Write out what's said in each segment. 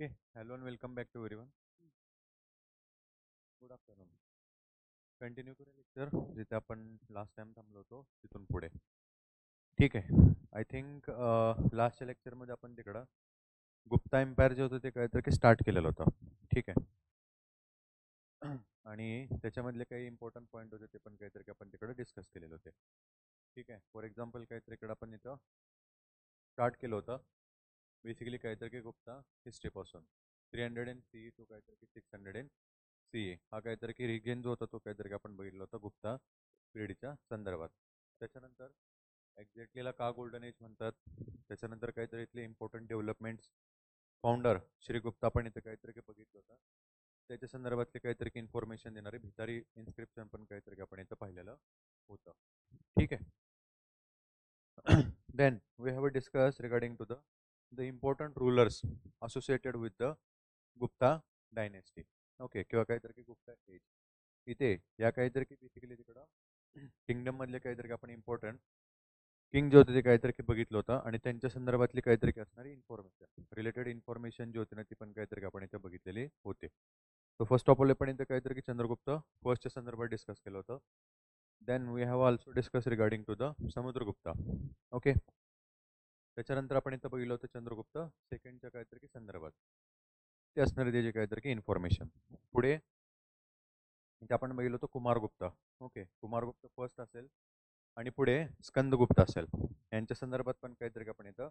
Okay, hello and welcome back to everyone. Good afternoon. Continue करूया lecture जिथे आपण last time थांबलो होतो तिथून पुढे. ठीक आहे. आय थिंक लास्टच्या लेक्चरमध्ये आपण तिकडं गुप्ता एम्पायर जे होतं ते काहीतरी की स्टार्ट केलेलं होतं. ठीक आहे. आणि त्याच्यामधले काही इम्पॉर्टंट पॉईंट होते ते पण काहीतरी की आपण तिकडे डिस्कस केलेले होते. ठीक आहे. फॉर एक्झाम्पल काहीतरी इकडं आपण इथं स्टार्ट केलं होतं. बेसिकली काहीतरी की गुप्ता हिस्ट्रीपासून 300 टू काहीतरी की 600 हा काहीतरी की रिगेन जो होता तो काहीतरी आपण बघितला होता गुप्ता पिरियडच्या संदर्भात. त्याच्यानंतर एक्झॅक्टलीला का गोल्डन एज म्हणतात, त्याच्यानंतर काहीतरी इथले इम्पॉर्टंट डेव्हलपमेंट्स, फाउंडर श्रीगुप्ता आपण इथं काहीतरी की बघितलं होतं, त्याच्या संदर्भातले काहीतरी की इन्फॉर्मेशन देणारे भितारी इन्स्क्रिप्शन पण काहीतरी आपण इथं पाहिलेलं होतं. ठीक आहे. Then we have discussed regarding to the important rulers associated with the Gupta dynasty. Okay, किंवा काहीतरी की गुप्ता एज. इथे या काहीतरी की बेसिकली तिकडं किंगडम मधले काहीतरी आपण इम्पॉर्टंट किंग जे होते ते काहीतरी की बघितलं होतं आणि त्यांच्या संदर्भातली काहीतरी की असणारी इन्फॉर्मेशन रिलेटेड इन्फॉर्मेशन जी होती ना ती पण काहीतरी आपण इथे बघितलेली होते. तो फर्स्ट ऑफ ऑल आपण इथे काहीतरी की चंद्रगुप्त फर्स्टच्या संदर्भात डिस्कस केलं होतं. Then we have also discuss regarding to the Samudragupta. Okay. त्याच्यानंतर आपण इथं बघितलं होतं चंद्रगुप्त सेकंडच्या काहीतरी की संदर्भात ते असणारे त्याचे काहीतरी की इन्फॉर्मेशन. पुढे इथे आपण बघितलं होतं कुमारगुप्त. ओके, कुमारगुप्त फर्स्ट असेल आणि पुढे स्कंदगुप्त असेल. यांच्या संदर्भात पण काहीतरी की आपण इथं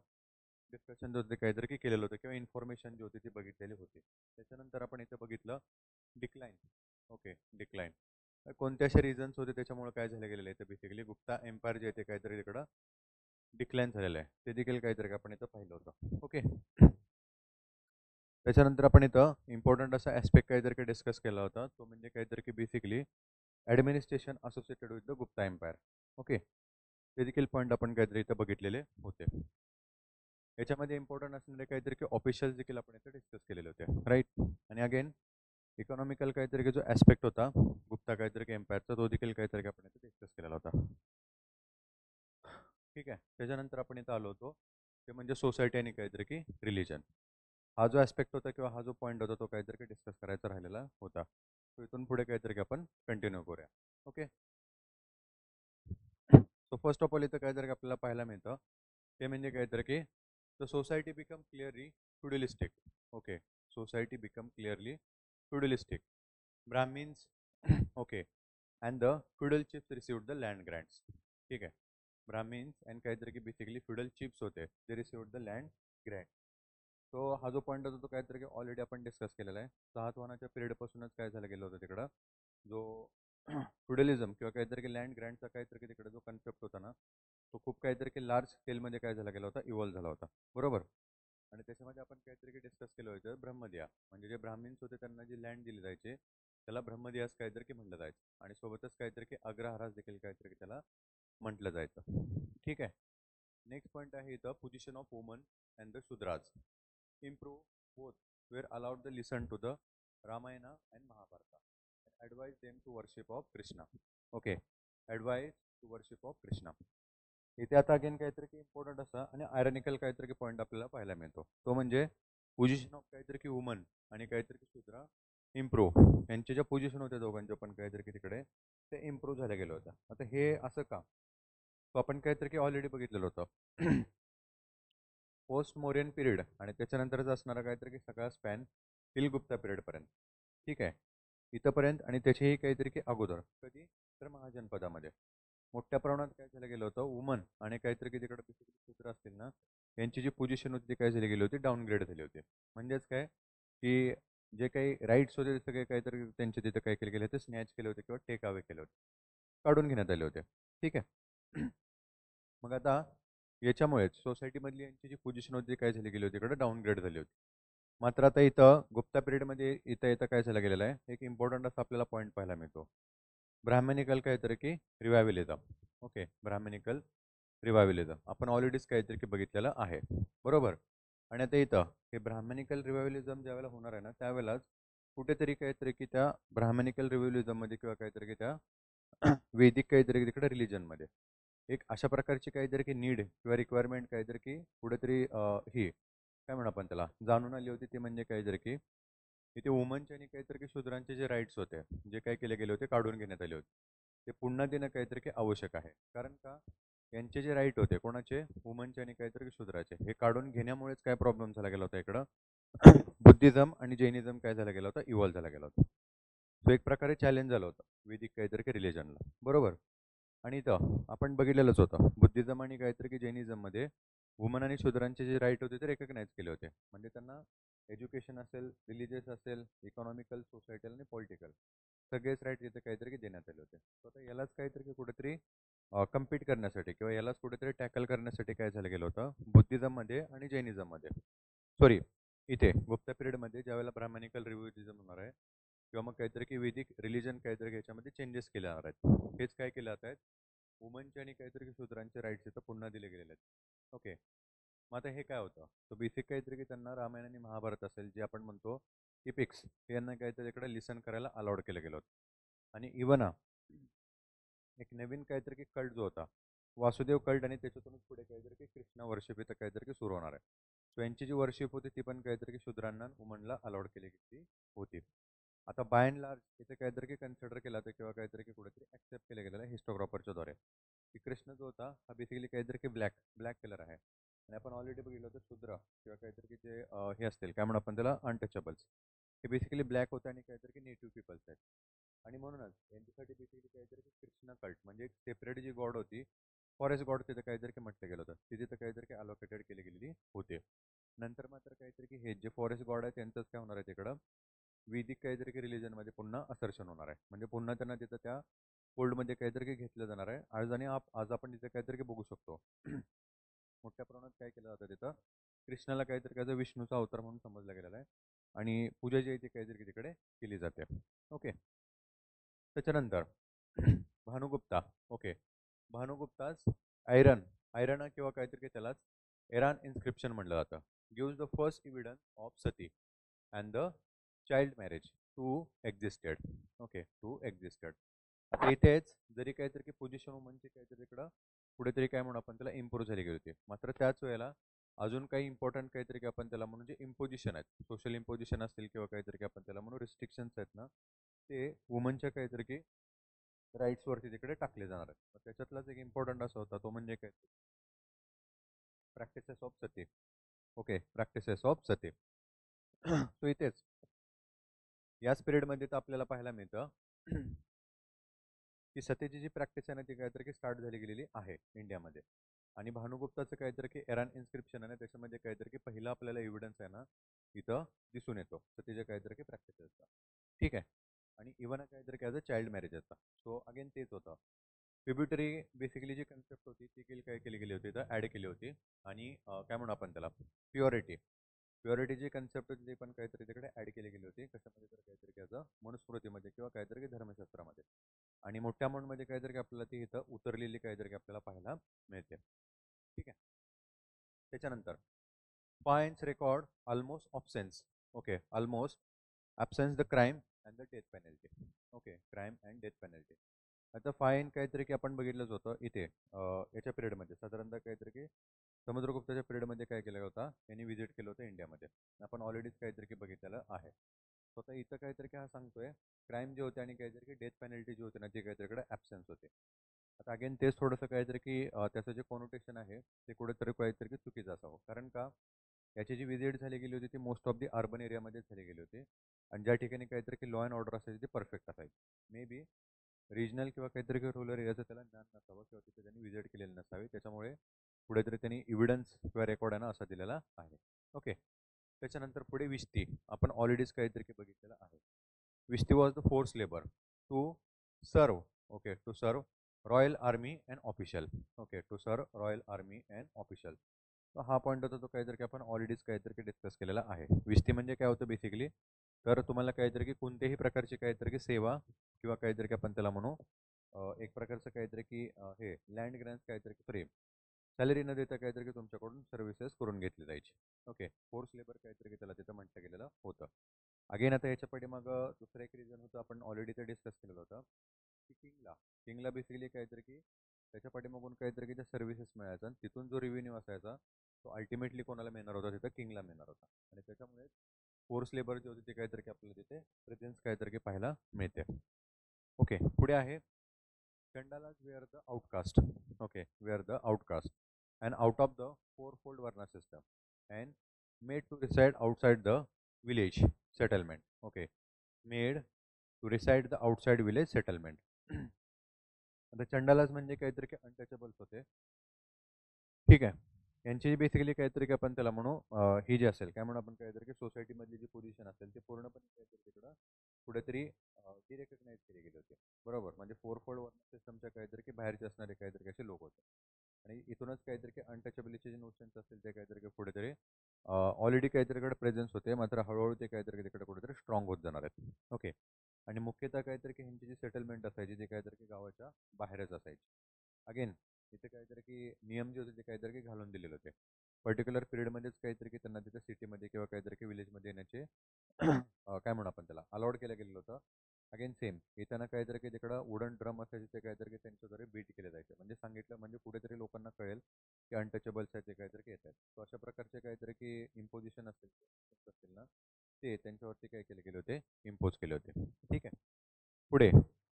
डिस्कशन जे होते काहीतरी की केलेलं होतं किंवा इन्फॉर्मेशन जी होती ती बघितलेली होती. त्याच्यानंतर आपण इथं बघितलं डिक्लाईन. ओके, डिक्लाईन कोणत्या अशा रिझन्स होते त्याच्यामुळे काय झालं गेलेलं आहे तर बेसिकली गुप्ता एम्पायर जे आहे ते काहीतरी तिकडं डिक्लाईन झालेलं आहे ते देखील काहीतरी आपण इथं पाहिलं होतं. ओके. त्याच्यानंतर आपण इथं इम्पॉर्टंट असा ॲस्पेक्ट काहीतरी काही डिस्कस केला होता तो म्हणजे काहीतरी की basically administration associated with the Gupta empire. Okay, ते देखील पॉईंट आपण काहीतरी इथं बघितलेले होते. याच्यामध्ये इम्पॉर्टंट असणारे काहीतरी की ऑफिशियल देखील आपण इथे डिस्कस केलेले होते, राईट. आणि अगेन इकॉनॉमिकल काहीतरी की जो ॲस्पेक्ट होता गुप्ता काहीतरी की एम्पायरचा तो देखील काहीतरी की आपण इथे डिस्कस केलेला होता. ठीक आहे. त्याच्यानंतर आपण इथं आलो होतो ते म्हणजे सोसायटी आणि काहीतरी की रिलिजन. हा जो ॲस्पेक्ट होता किंवा हा जो पॉईंट होता तो काहीतरी की डिस्कस करायचा राहिलेला होता. तो इथून पुढे काहीतरी की आपण कंटिन्यू करूया. Okay. So first of all इथं काहीतरी आपल्याला पाहायला मिळतं ते म्हणजे काहीतरी की the society become clearly feudalistic. Okay, society become clearly feudalistic. Brahmins okay and the feudal chiefs received the land grants. ठीक आहे. ब्राह्मिन्स अँड काहीतरी की बेसिकली फ्युडल चिप्स होते ते रिसिव्ड द लँड ग्रँट. तो हा जो पॉईंट होता तो काहीतरी ऑलरेडी आपण डिस्कस केलेला आहे. सातवाहनाच्या पिरियडपासूनच काय झालं गेलं होतं तिकडं जो फ्युडलिझम किंवा काहीतरी की लँड ग्रँटचा काहीतरी तिकडे जो कन्सेप्ट होता ना तो खूप काहीतरी की लार्ज स्केलमध्ये काय झाला गेला होता इव्हॉल्व झाला होता, बरोबर. आणि त्याच्यामध्ये आपण काहीतरी की डिस्कस केलं होतं ब्रह्मदिया म्हणजे जे ब्राह्मिन्स होते त्यांना जी लँड दिली जायचे त्याला ब्रह्मदियास काहीतरी की म्हटलं जायचं आणि सोबतच काहीतरी की अग्रहारास देखील काहीतरी की त्याला म्हटलं जायचं. ठीक आहे. नेक्स्ट पॉईंट आहे इथं position of woman and the Shudras improve both were allowed to listen to the Ramayana and Mahabharata and advise them to worship of Krishna. Okay, advise to worship of Krishna. इथे आता again काहीतरी की important असा आणि ironical काहीतरी की point आपल्याला पाहायला मिळतो तो म्हणजे पोझिशन ऑफ काहीतरी की वुमन आणि काहीतरी की शूद्रा इम्प्रूव्ह यांचे ज्या पोझिशन होत्या दोघांच्या पण काहीतरी की तिकडे ते इम्प्रूव्ह झाल्या गेलं होतं. आता हे असं का तो आपण काहीतरी की ऑलरेडी बघितलेलं होतं पोस्ट मोरियन पिरियड आणि त्याच्यानंतरच असणारा काहीतरी की सगळा स्पॅन हिलगुप्ता पिरियडपर्यंत. ठीक आहे. इथंपर्यंत आणि त्याचेही काहीतरी की अगोदर कधी तर महाजनपदामध्ये मोठ्या प्रमाणात काय झालं गेलं होतं वुमन आणि काहीतरी की तिकडे सूत्र असतील ना यांची जी पोझिशन होती ती काय झाली गेली होती डाऊनग्रेड झाली होती. म्हणजेच काय की जे काही राईट्स होते ते सगळे काहीतरी त्यांचे तिथे काय केले गेले होते स्नॅच केले होते किंवा टेक अवे केले होते, काढून घेण्यात आले होते. ठीक आहे. मग आता याच्यामुळेच सोसायटीमधली यांची जी पोझिशन होती काय झाली गेली होती इकडे डाऊनग्रेड झाली होती. मात्र आता इथं गुप्ता पिरियडमध्ये इथं इथं काय झालं गेलेलं आहे एक इम्पॉर्टंट असा आपल्याला पॉईंट पाहायला मिळतो ब्राह्मणिकल काहीतरी की रिवायवलिझम. ओके, ब्राह्मणिकल रिवायवलिझम आपण ऑलरेडीच काहीतरी की बघितलेलं आहे, बरोबर. आणि आता इथं हे ब्राह्मणिकल रिवायवलिझम ज्यावेळेला होणार आहे ना त्यावेळेलाच कुठेतरी काहीतरी की त्या ब्राह्मणिकल रिव्हल्युझममध्ये किंवा काहीतरी की त्या वैदिक काहीतरी तिकडे रिलिजनमध्ये एक अशा प्रकारची काहीतरी की नीड किंवा रिक्वायरमेंट काहीतरी की कुठेतरी ही काय म्हणू आपण त्याला जाणून आली होती ती म्हणजे काहीतरी की इथे वुमनचे आणि काहीतरी की शूद्रांचे जे राईट्स होते जे काही केले गेले होते काढून घेण्यात आले होते ते पुन्हा देणं काहीतरी की आवश्यक आहे. कारण का यांचे जे राईट होते कोणाचे वुमनचे आणि काहीतरी की शूद्राचे हे काढून घेण्यामुळेच काय प्रॉब्लेम झाला गेला होता इकडं बुद्धिझम आणि जैनिझम काय झाला गेला होता इव्हॉल्व झाला गेला होता. तो एक प्रकारे चॅलेंज झाला होता वैदिक काहीतरी की रिलिजनला बरोबर. आणि इथं आपण बघितलेलंच होतं बुद्धिझम आणि काहीतरी की जैनिझम मध्ये वुमन आणि शूद्रांचे जे राईट होते ते रेकग्नाइज केले होते. म्हणजे त्यांना एज्युकेशन असेल रिलिजियस असेल इकॉनॉमिकल सोसायटल आणि पॉलिटिकल सगळेच राईट तिथे काहीतरी की देण्यात आले होते. तर आता यालाच काहीतरी की कुठेतरी कम्पीट करण्यासाठी किंवा यालाच कुठेतरी टॅकल करण्यासाठी काय झालं गेलं होतं बुद्धिझममध्ये आणि जैनिझममध्ये सॉरी इथे गुप्ता पिरियडमध्ये ज्यावेळेला ब्राह्मणिकल रिव्ह्युजिझम होणार आहे किंवा मग काहीतरी की वैदिक रिलिजन काहीतरी याच्यामध्ये चेंजेस केले जाणार आहेत. हेच काय केले जात आहेत वुमनचे आणि काहीतरी शूद्रांचे राईट्स इथं पुन्हा दिले गेलेले आहेत. ओके. मग आता हे काय होतं तो बेसिक काहीतरी की त्यांना रामायण आणि महाभारत असेल जे आपण म्हणतो इपिक्स यांना काहीतरी इकडे लिसन करायला अलाउड केलं गेलं होतं. आणि इवन एक नवीन काहीतरी की कल्ट जो होता वासुदेव कल्ट आणि त्याच्यातूनच पुढे काहीतरी की कृष्णा वर्शिप इथं काहीतरी की सुरू होणार आहे. सो यांची जी वर्शिप होती ती पण काहीतरी की शूद्रांना वुमनला अलाउड केली गेली होती. आता बाय अँड लार्ज इथे काहीतरी की कन्सिडर केला होता किंवा काहीतरी की कुठेतरी ऍक्सेप्ट केलं गेलेलं आहे हिस्टोग्राफरच्या द्वारे की कृष्ण जो होता हा बेसिकली काहीतरी की ब्लॅक ब्लॅक कलर आहे. आणि आपण ऑलरेडी बघितलं होतं शूद्र किंवा काहीतरी की जे हे असतील काय म्हणून आपण त्याला अनटचेबल्स हे बेसिकली ब्लॅक होते आणि काहीतरी की नेटिव्ह पीपल्स आहेत. आणि म्हणूनच यांच्यासाठी बेसिकली काहीतरी की कृष्णा कल्ट म्हणजे एक सेपरेट जी गॉड होती फॉरेस्ट गॉड तिथे काहीतरी की म्हटलं गेलं होतं ती तिथं काहीतरी की अलोकेटेड केली गेलेली होते. नंतर मात्र काहीतरी की हे जे फॉरेस्ट गॉड आहे त्यांचंच काय होणार आहे तिकडं वैदिक काहीतरी की रिलिजनमध्ये पुन्हा असर्शन होणार आहे. म्हणजे पुन्हा त्यांना तिथं त्या फोल्डमध्ये काहीतरी की घेतलं जाणार आहे. आज आणि आज आपण तिथे काहीतरी की बघू शकतो मोठ्या प्रमाणात काय केलं जातं तिथं कृष्णाला काहीतरी काय विष्णूचा अवतार म्हणून समजला गेलेला आहे आणि पूजा जी आहे ती काहीतरी तिकडे केली जाते. ओके. त्याच्यानंतर Bhanugupta. Okay. Bhanugupta's iron iron किंवा काहीतरी की त्यालाच एरान इन्स्क्रिप्शन म्हटलं जातं gives the first evidence of sati and the child marriage to existed. Okay to existed. आता इथेच जरी काहीतरी की पोझिशन वुमनची काहीतरी इकडं कुठेतरी काय म्हणून आपण त्याला इम्प्रूव्ह झाली गेली होती मात्र त्याच वेळेला अजून काही इम्पॉर्टंट काहीतरी की आपण त्याला म्हणून जे इम्पोजिशन आहेत सोशल इम्पोजिशन असतील किंवा काहीतरी की आपण त्याला म्हणून रिस्ट्रिक्शन्स आहेत ना ते वुमनच्या काहीतरी की राईट्सवरती तिकडे टाकले जाणार आहेत. तर त्याच्यातलाच एक इम्पॉर्टंट असा होता तो म्हणजे काय practices of Sati. Okay practices of Sati. So इथेच याच पिरियडमध्ये तर आपल्याला पाहायला मिळतं की सतीची जी प्रॅक्टिस आहे ना ती काहीतरी की स्टार्ट झाली गेलेली आहे इंडियामध्ये. आणि भानुगुप्ताचं काहीतरी की एरान इन्स्क्रिप्शन आहे ना त्याच्यामध्ये काहीतरी की पहिला आपल्याला एव्हिडन्स आहे ना इथं दिसून येतो सतीच्या काहीतरी की प्रॅक्टिसेसचा. ठीक आहे. आणि इव्हन काहीतरी काय चाइल्ड मॅरेजचा. सो अगेन तेच होतं ट्रिब्युटरी बेसिकली जी कन्सेप्ट होती ती काय केली गेली होती तर ॲड केली होती. आणि काय म्हणू आपण त्याला प्युरिटी प्युरिटीची कन्सेप्ट होती ती पण काहीतरी तिकडे ॲड केली गेली होती कशामध्ये तर काहीतरी त्याचं मनुस्मृतीमध्ये किंवा काहीतरी की धर्मशास्त्रामध्ये. आणि मोठ्या अमाऊंटमध्ये काहीतरी की आपल्याला ती इथं उतरलेली काहीतरी की आपल्याला पाहायला मिळते. ठीक आहे. त्याच्यानंतर fines record almost options. Okay almost absence the crime and the death penalty. Okay crime and death penalty. आता फाईन काहीतरी की आपण बघितलंच होतं इथे याच्या पिरियडमध्ये साधारणतः काहीतरी की समुद्रगुप्ताच्या पिरियडमध्ये काय केलं होता यांनी व्हिजिट केलं होतं इंडियामध्ये. आपण ऑलरेडीच काहीतरी की बघितलेलं आहे. स्वतः इथं काहीतरी की हा सांगतोय क्राईम जे होते आणि काहीतरी की डेथ पेनल्टी जी होती ना ती काहीतरी ॲब्सेन्स होते. आता अगेन तेच थोडंसं काहीतरी की त्याचं जे कॉनोटेशन आहे ते कुठेतरी काहीतरी की चुकीचं असावं. कारण का याची जी व्हिजिट झाली गेली होती ती मोस्ट ऑफ दी अर्बन एरियामध्येच झाली गेली होती. आणि ज्या ठिकाणी काहीतरी की लॉ अँड ऑर्डर असायची ते परफेक्ट असायची. मे बी रिजनल किंवा काहीतरी रूरल एरियाचं त्याला ज्ञान नसावं किंवा तिथे त्यांनी व्हिजिट केलेलं नसावे त्याच्यामुळे कुठेतरी त्यांनी इव्हिडन्स किंवा रेकॉर्ड आहे ना असा दिलेला आहे. ओके. त्याच्यानंतर पुढे विष्टी आपण ऑलरेडीच काहीतरी की बघितलेलं आहे. Vishti was the force labour to serve. Okay to serve royal army and official. Okay to serve royal army and official. तर हा पॉईंट होता तो काहीतरी की आपण ऑलरेडीच काहीतरी की डिस्कस केलेला आहे. विष्टी म्हणजे काय होतं बेसिकली तर तुम्हाला काहीतरी की कोणत्याही प्रकारची काहीतरी की सेवा किंवा काहीतरी की आपण त्याला म्हणू एक प्रकारचं काहीतरी की हे लँड ग्रँड काहीतरी की फ्रेम सॅलरी न देता काहीतरी की तुमच्याकडून सर्व्हिसेस करून घेतली जायची. ओके फोर्स लेबर काहीतरी की त्याला तिथं म्हटलं गेलेलं होतं. अगेन आता याच्या पाठीमागं दुसरं एक रिझन होतं आपण ऑलरेडी ते डिस्कस केलेलं होतं की किंगला बेसिकली काहीतरी की त्याच्या पाठीमागून काहीतरी की त्या सर्व्हिसेस मिळायचा आणि तिथून जो रेव्हेन्यू असायचा तो अल्टिमेटली कोणाला मिळणार होता तिथं किंगला मिळणार होता आणि त्याच्यामुळे फोर्स लेबर जे होते ते काहीतरी आपल्याला तिथे प्रेझेन्स काहीतरी पाहायला मिळते. ओके पुढे आहे Chandalas were the outcast. Okay were the outcast and out of the fourfold varna system and made to reside outside the village settlement. Okay made to reside the outside village settlement. आता चंडालाज म्हणजे काहीतरी untouchables होते. ठीक आहे. यांची basically काहीतरी की आपण त्याला म्हणू ही जी असेल काय म्हणू आपण काहीतरी की सोसायटीमधली जी पोझिशन असेल ते पूर्णपणे काहीतरी तिकडं कुठेतरी ती रेकग्नाईज केली गेली होती. बरोबर म्हणजे फोर-फोल्ड वर्णा सिस्टमच्या काहीतरी की बाहेरचे असणारे काहीतरी असे लोक होते आणि इथूनच काहीतरी की अनटचेबिलिटीचे जे नोशन्स असतील ते काहीतरी की कुठेतरी ऑलरेडी काहीतरीकडे प्रेझेन्स होते मात्र हळूहळू ते काहीतरी तिकडे कुठेतरी स्ट्रॉंग होत जाणार आहेत. ओके आणि मुख्यतः काहीतरी की ह्यांची जी सेटलमेंट असायची ते काहीतरी की गावाच्या बाहेरच असायची. अगेन इथे काहीतरी की नियम जे होते ते काहीतरी की घालून दिलेले होते. पर्टिक्युलर पिरियडमध्येच काहीतरी की त्यांना तिथे सिटीमध्ये किंवा काहीतरी की विलेजमध्ये येण्याचे काय म्हणू आपण त्याला अलाउड केलं गेलेलं होतं. अगेन सेम येताना काहीतरी की तिकडं वुडन ड्रम असायचे ते काहीतरी की त्यांच्याद्वारे बीट केले जायचे म्हणजे सांगितलं म्हणजे कुठेतरी लोकांना कळेल की अनटचेबल्स आहेत ते काहीतरी की येत आहेत. तो अशा प्रकारचे काहीतरी की इम्पोजिशन असतील ना ते त्यांच्यावरती काय केले गेले होते इम्पोज केले होते. ठीक आहे. पुढे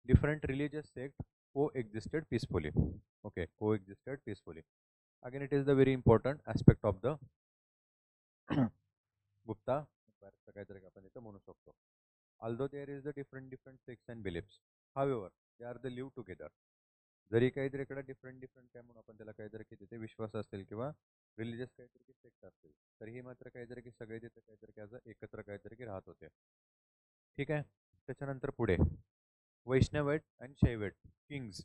डिफरंट रिलिजियस सेक्ट को एक्झिस्टेड पीसफुली. ओके को existed peacefully. Again it is the very important aspect of the Gupta काहीतरी आपण इथं म्हणू शकतो. although there is the different sects and beliefs, however they are the live together. जरी काहीतरी इकडे डिफरंट काय म्हणून आपण त्याला काहीतरी की तिथे विश्वास असतील किंवा रिलिजियस काहीतरी की सेक्ट असतील तरीही मात्र काहीतरी की सगळे तिथे काहीतरी की आज एकत्र काहीतरी की राहत होते. ठीक आहे. त्याच्यानंतर पुढे Vaishnavite and Shaivite kings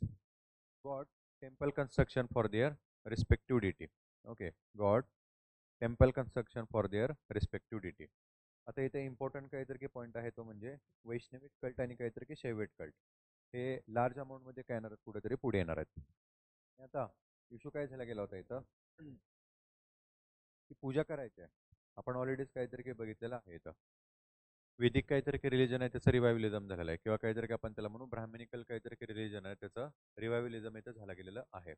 god temple construction for their respective deity. Okay god temple construction for their respective deity. आता इथे इम्पॉर्टंट काहीतरी की पॉईंट आहे तो म्हणजे वैष्णविक कल्ट आणि काहीतरी की शैविक कल्ट हे लार्ज अमाऊंटमध्ये काय येणार आहेत कुठेतरी पुढे येणार आहेत. आता इश्यू काय झाला गेला होता इथं की पूजा करायची आहे. आपण ऑलरेडीच काहीतरी की बघितलेलं आहे इथं वेदिक काहीतरी की रिलिजन आहे त्याचं रिवायवलिझम झालेलं आहे किंवा काहीतरी आपण त्याला म्हणू ब्राह्मणिकल काहीतरी की रिलिजन आहे त्याचं रिवायवलिझम इथं झालं गेलेलं आहे.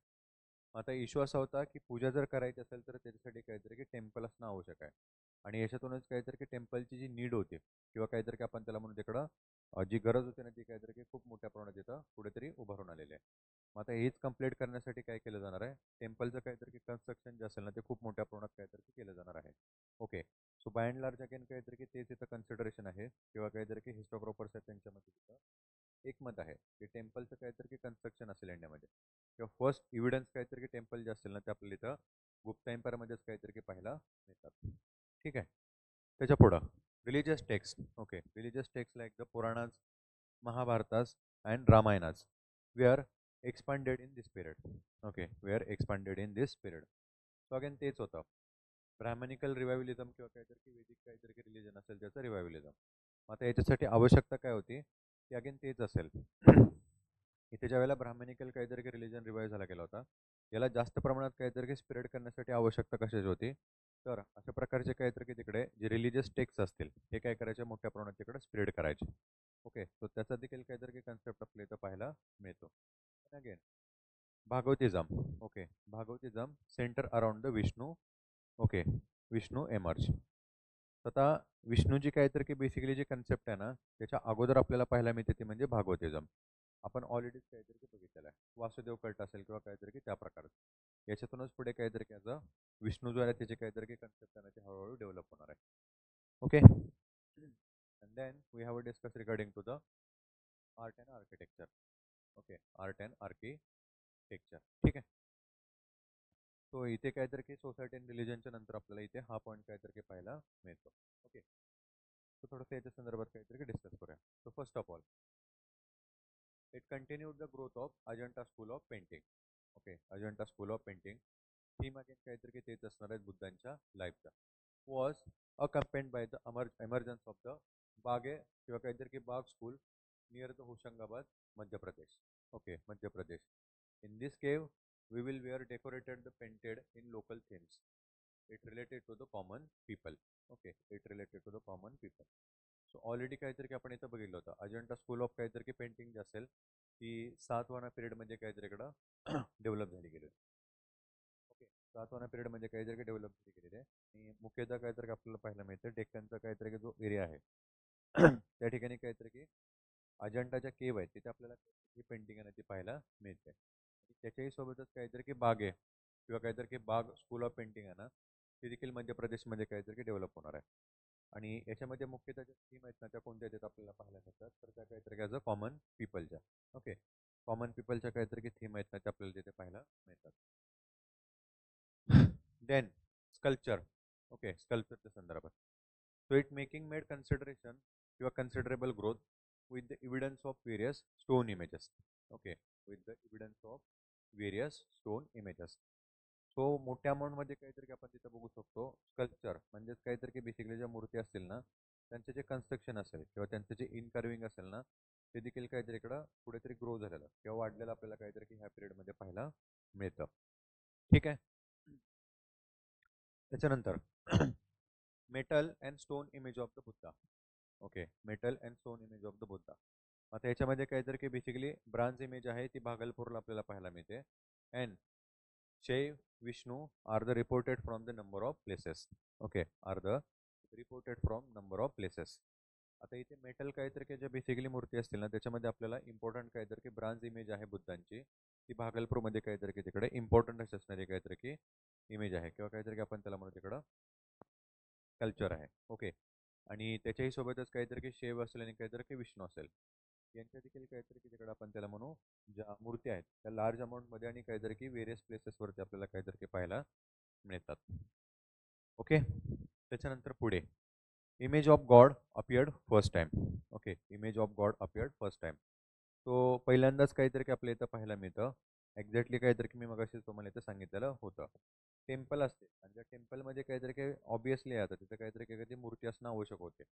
आता इश्यू असा होता की पूजा जर करायची असेल तर त्याच्यासाठी काहीतरी की टेम्पल असणं आवश्यक आहे आणि याच्यातूनच काहीतरी की टेम्पलची जी नीड होती किंवा काहीतरी की आपण त्याला म्हणून तिकडं जी गरज होती ना ती काहीतरी की खूप मोठ्या प्रमाणात इथं कुठेतरी उभारून आलेली आहे. मग आता हेच कम्प्लीट करण्यासाठी काय केलं जाणार आहे टेम्पलचं काहीतरी की कन्स्ट्रक्शन जे असेल ना ते खूप मोठ्या प्रमाणात काहीतरी की केलं जाणार आहे. Okay so by and large again काहीतरी की तेच इथं कन्सिडरेशन आहे किंवा काहीतरी की हिस्टोग्राफर्स आहेत त्यांच्यामध्ये तिथं एक मत आहे की टेम्पलचं काहीतरी की कन्स्ट्रक्शन असेल इंडियामध्ये किंवा फर्स्ट इव्हिडन्स काहीतरी की टेम्पल जे असेल ना ते आपल्याला इथं गुप्ता एम्पायरमध्येच काहीतरी की पाहायला मिळतात. ठीक आहे. त्याच्या पुढं religious text. Okay religious text like the Puranas Mahabharatas and Ramayanas we are expanded in this period. Okay we are expanded in this period. So again तेच होतं ब्राह्मणिकल रिवायवलिझम किंवा काहीतरी की वेदिक काहीतरी की रिलिजन असेल त्याचं रिवायवलिझम. आता याच्यासाठी आवश्यकता काय होती की अगेन तेच असेल इथे ज्या वेळेला ब्राह्मणिकल काहीतरी की रिलिजन रिवाईव्ह झाला गेला होता याला जास्त प्रमाणात काहीतरी की स्प्रेड करण्यासाठी आवश्यकता कशाची होती तर अशा प्रकारचे काहीतरी की तिकडे जे रिलिजियस टेक्स्ट असतील हे काय करायचे मोठ्या प्रमाणात तिकडे स्प्रेड करायचे. ओके सो त्याचा देखील काहीतरी की कन्सेप्ट आपल्या इथं पाहायला मिळतो. Again Bhagavatism. Okay Bhagavatism centre around the Vishnu. Okay Vishnu emerge. आता विष्णूची काहीतरी की बेसिकली जी कन्सेप्ट आहे ना त्याच्या अगोदर आपल्याला पाहायला मिळते ती म्हणजे भागवतिझम. आपण ऑलरेडीच काहीतरी की बघितलेलं आहे वासुदेव कल्ट असेल किंवा काहीतरी की त्या प्रकारचं याच्यातूनच पुढे काहीतरी की याचा विष्णू जो आहे त्याची काहीतरी की कन्सेप्ट आहे ती हळूहळू डेव्हलप होणार आहे. Okay and then we have discuss regarding to the art and architecture. Okay art and architecture. ठीक आहे. सो इथे काहीतरी की सोसायटी अँड रिलिजनच्या नंतर आपल्याला इथे हा पॉईंट काहीतरी की पाहायला मिळतो. ओके सो थोडंसं याच्या संदर्भात काहीतरी डिस्कस करूया. So first of all it continued the growth of Ajanta school of painting. Okay Ajanta school of painting theme again काहीतरी की तेच असणार आहेत बुद्धांच्या लाईफचा was accompanied by the emergence of the बागे किंवा काहीतरी की बाग school near the Hoshangabad Madhya Pradesh. Okay Madhya Pradesh. In this केव we will wear decorated the painted in local themes. It related to the common people. Okay, it related to the common people. So already काहीतरी की आपण इथं बघितलं होतं अजंटा स्कूल ऑफ काहीतरी की painting जे असेल ती सातवाना पिरियडमध्ये काहीतरी इकडं डेव्हलप झाली गेली. ओके सातवाना पिरियड म्हणजे काहीतरी डेव्हलप केलेले आहे आणि मुख्यतः काहीतरी आपल्याला पाहायला मिळतं डेक्कनचा काहीतरी जो एरिया आहे त्या ठिकाणी काहीतरी की अजंठाच्या केव्ह आहेत तिथे आपल्याला ही पेंटिंग आहे ती पाहायला मिळते. त्याच्याही सोबतच काहीतरी की बाग आहे किंवा काहीतरी की बाग स्कूल ऑफ पेंटिंग आहे ना ती देखील मध्य प्रदेशमध्ये काहीतरी डेव्हलप होणार आहे. आणि याच्यामध्ये मुख्यतः ज्या थीम आहेत ना त्या कोणत्या आहेत आपल्याला पाहायला मिळतात तर त्या काहीतरी ॲज अ कॉमन पीपलच्या. ओके, कॉमन पीपलच्या काहीतरी की थीम आहेत ना त्या आपल्याला तिथे पाहायला मिळतात. Then sculpture. ओके, स्कल्पचरच्या संदर्भात so it making made consideration किंवा considerable growth with the evidence of various stone images. Okay, with the evidence of various stone images. So मोठ्या अमाऊंटमध्ये काहीतरी आपण तिथं बघू शकतो स्कल्पचर म्हणजेच काहीतरी की बेसिकली ज्या मूर्ती असतील ना त्यांचे जे कन्स्ट्रक्शन असेल किंवा त्यांचं जे इनकर्विंग असेल ना ते देखील काहीतरी इकडं कुठेतरी ग्रो झालेलं किंवा वाढलेलं आपल्याला काहीतरी की ह्या पिरियडमध्ये पाहायला मिळतं. ठीक आहे. त्याच्यानंतर metal and stone image of the Buddha. Okay, metal and stone image of the Buddha. आता याच्यामध्ये काहीतरी की बेसिकली ब्रांज इमेज आहे ती भागलपूरला आपल्याला पाहायला मिळते. And Shaiva Vishnu are the reported from the number of places. Okay, are the reported from number of places. आता इथे मेटल काहीतरी की ज्या बेसिकली मूर्ती असतील ना त्याच्यामध्ये आपल्याला इम्पॉर्टंट काहीतरी की ब्रांज इमेज आहे बुद्धांची ती भागलपूरमध्ये काहीतरी की तिकडे इम्पॉर्टंट अशी असणारी काहीतरी की इमेज आहे किंवा काहीतरी की आपण त्याला म्हणू तिकडं कल्चर आहे. ओके, आणि त्याच्याही सोबतच काहीतरी की शेव असेल आणि काहीतरी की विष्णू असेल यांच्या देखील काहीतरी की तिकडे आपण त्याला म्हणू ज्या मूर्ती आहेत त्या लार्ज अमाऊंटमध्ये आणि काहीतरी की वेरियस प्लेसेसवरती आपल्याला काहीतरी की पाहायला मिळतात. ओके, त्याच्यानंतर पुढे image of God appeared first time. Okay, image of God appeared first time. तो पहिल्यांदाच काहीतरी की आपल्या इथं पाहायला मिळतं. एक्झॅक्टली काहीतरी की मी मगाशी तुम्हाला इथं सांगितलेलं होतं. टेम्पल असते आणि त्या टेम्पलमध्ये काहीतरी काही ऑब्विसली आता तिथं काहीतरी काही ती मूर्ती असणं आवश्यक होते.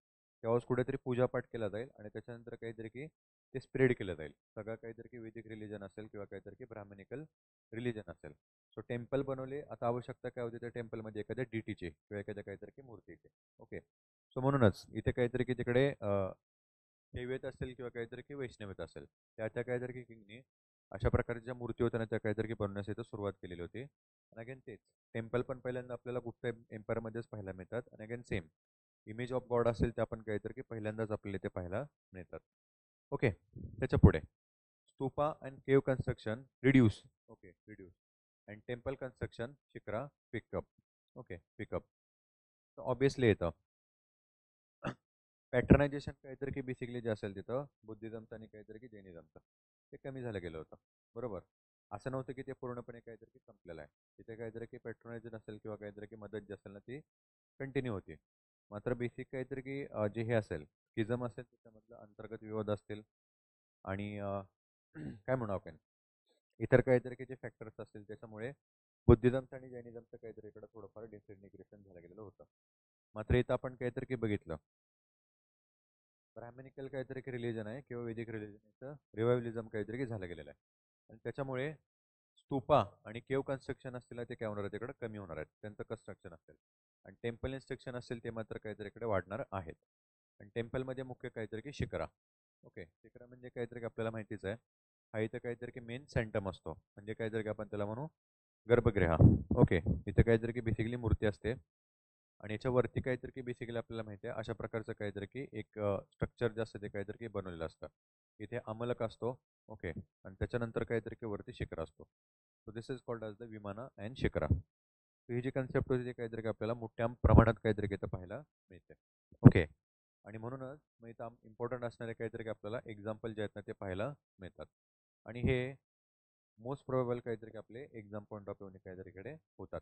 तेव्हाच कुठेतरी पूजापाठ केला जाईल आणि त्याच्यानंतर काहीतरी की ते स्प्रेड केलं जाईल. सगळं काहीतरी की वैदिक रिलिजन असेल किंवा काहीतरी की ब्राह्मणिकल रिलिजन असेल. सो टेम्पल बनवले. आता आवश्यकता काय होती त्या टेम्पलमध्ये एखाद्या डीटीची किंवा एखाद्या काहीतरी की मूर्तीची. ओके, सो म्हणूनच इथे काहीतरी की तिकडे शैवेत असेल किंवा काहीतरी की वैष्णवेत असेल त्या त्या काहीतरी की किंगनी अशा प्रकारच्या ज्या मूर्ती होत्या ना त्या काहीतरी की बनवण्यास इथं सुरुवात केलेली होती. आणि अगेन तेच टेम्पल पण पहिल्यांदा आपल्याला गुप्त एम्पायरमध्येच पाहायला मिळतात आणि again same image of God असेल त्या पण काहीतरी की पहिल्यांदाच आपल्याला इथे पाहायला मिळतात. ओके, त्याच्या पुढे stupa and cave construction reduce. Okay, reduce and temple construction shikhara pick up. Okay, pick up. Obviously येतं पॅटर्नायझेशन काहीतरी की बेसिकली जे असेल तिथं बुद्धिझमचं आणि काहीतरी की जैनिझमचं ते कमी झालं गेलं होतं. बरोबर, असं नव्हतं की ते पूर्णपणे काहीतरी की संपलेलं आहे. तिथे काहीतरी की पॅट्रोनायझेशन असेल किंवा काहीतरी की मदत जी असेल ना ती कंटिन्यू होती. मात्र बेसिक काहीतरी की जे हे असेल किझम असेल त्याच्यामधलं अंतर्गत विवाद असतील आणि काय म्हणू आपण इतर काहीतरी की जे फॅक्टर्स असतील त्याच्यामुळे बुद्धिझमचं आणि जैनिझमचं काहीतरी इकडं थोडंफार डिसइंटिग्रेशन झालं गेलेलं होतं. मात्र इथं आपण काहीतरी की बघितलं ब्राह्मणिकल काहीतरी की रिलिजन आहे किंवा वैदिक रिलिजनचं रिवायवलिझम काहीतरी की झालं गेलेलं आहे आणि त्याच्यामुळे स्तूपा आणि केव कन्स्ट्रक्शन असतील ते काय होणार आहे तिकडे कमी होणार आहेत त्यांचं कन्स्ट्रक्शन असेल आणि टेम्पल इन्स्ट्रक्शन असेल ते मात्र काहीतरी इकडे वाढणार आहेत. आणि टेम्पलमध्ये मुख्य काहीतरी की शिखरा. ओके, शिखरा म्हणजे काहीतरी की आपल्याला माहितीच आहे हा इथं काहीतरी की मेन सेंटम असतो म्हणजे काहीतरी की आपण त्याला म्हणू गर्भगृह. ओके, इथे काहीतरी की बेसिकली मूर्ती असते आणि याच्यावरती काहीतरी की बेसिकली आपल्याला माहिती आहे अशा प्रकारचं काहीतरी की एक स्ट्रक्चर जे असतं ते काहीतरी की बनवलेलं असतं. इथे अमलक असतो. ओके, आणि त्याच्यानंतर काहीतरी की वरती शिखर असतो. So this is called as the vimana and shikhara. तर ही जी कन्सेप्ट होती ती काहीतरी की आपल्याला मोठ्या प्रमाणात काहीतरी की इथं पाहायला मिळते. ओके, आणि म्हणूनच मग इथं इम्पॉर्टंट असणारे काहीतरी की आपल्याला एक्झाम्पल जे आहेत ना ते पाहायला मिळतात आणि हे मोस्ट प्रोबेबल काहीतरी की आपले एक्झाम पॉईंट ऑफ व्ह्यूने काहीतरीकडे होतात.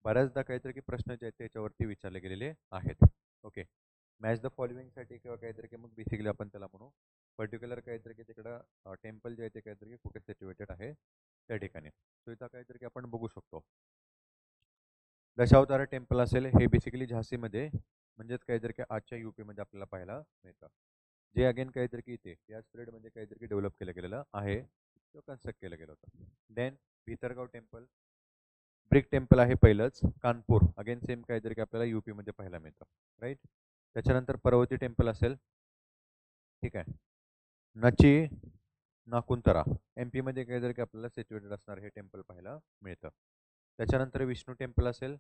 बऱ्याचदा काहीतरी की प्रश्न जे आहेत त्याच्यावरती विचारले गेलेले आहेत. ओके, मॅच द फॉलोइंगसाठी किंवा काहीतरी की मग बेसिकली आपण त्याला म्हणू पर्टिक्युलर काहीतरी की तिकडं टेम्पल जे आहे ते काहीतरी की कुठे सिच्युएटेड आहे त्या ठिकाणी. सो इथं काहीतरी की आपण बघू शकतो दशावतार टेम्पल असेल हे बेसिकली झाशीमध्ये म्हणजेच काहीतरी की आजच्या यूपीमध्ये आपल्याला पाहायला मिळतं जे अगेन काहीतरी की इथे या स्प्रेडमध्ये काहीतरी की डेव्हलप केलं गेलेलं आहे किंवा कन्स्ट्रक्ट केलं गेलं होतं. देन भितरगाव टेम्पल ब्रिक टेम्पल आहे पहिलंच कानपूर अगेन सेम काहीतरी की आपल्याला यूपी मध्ये पाहायला मिळतं. राईट, त्याच्यानंतर पर्वती टेम्पल असेल. ठीक आहे, नची नाकुंतरा एम पी मध्ये काहीतरी की आपल्याला सिच्युएटेड असणार हे टेम्पल पाहायला मिळतं. त्याच्यानंतर विष्णू टेम्पल असेल,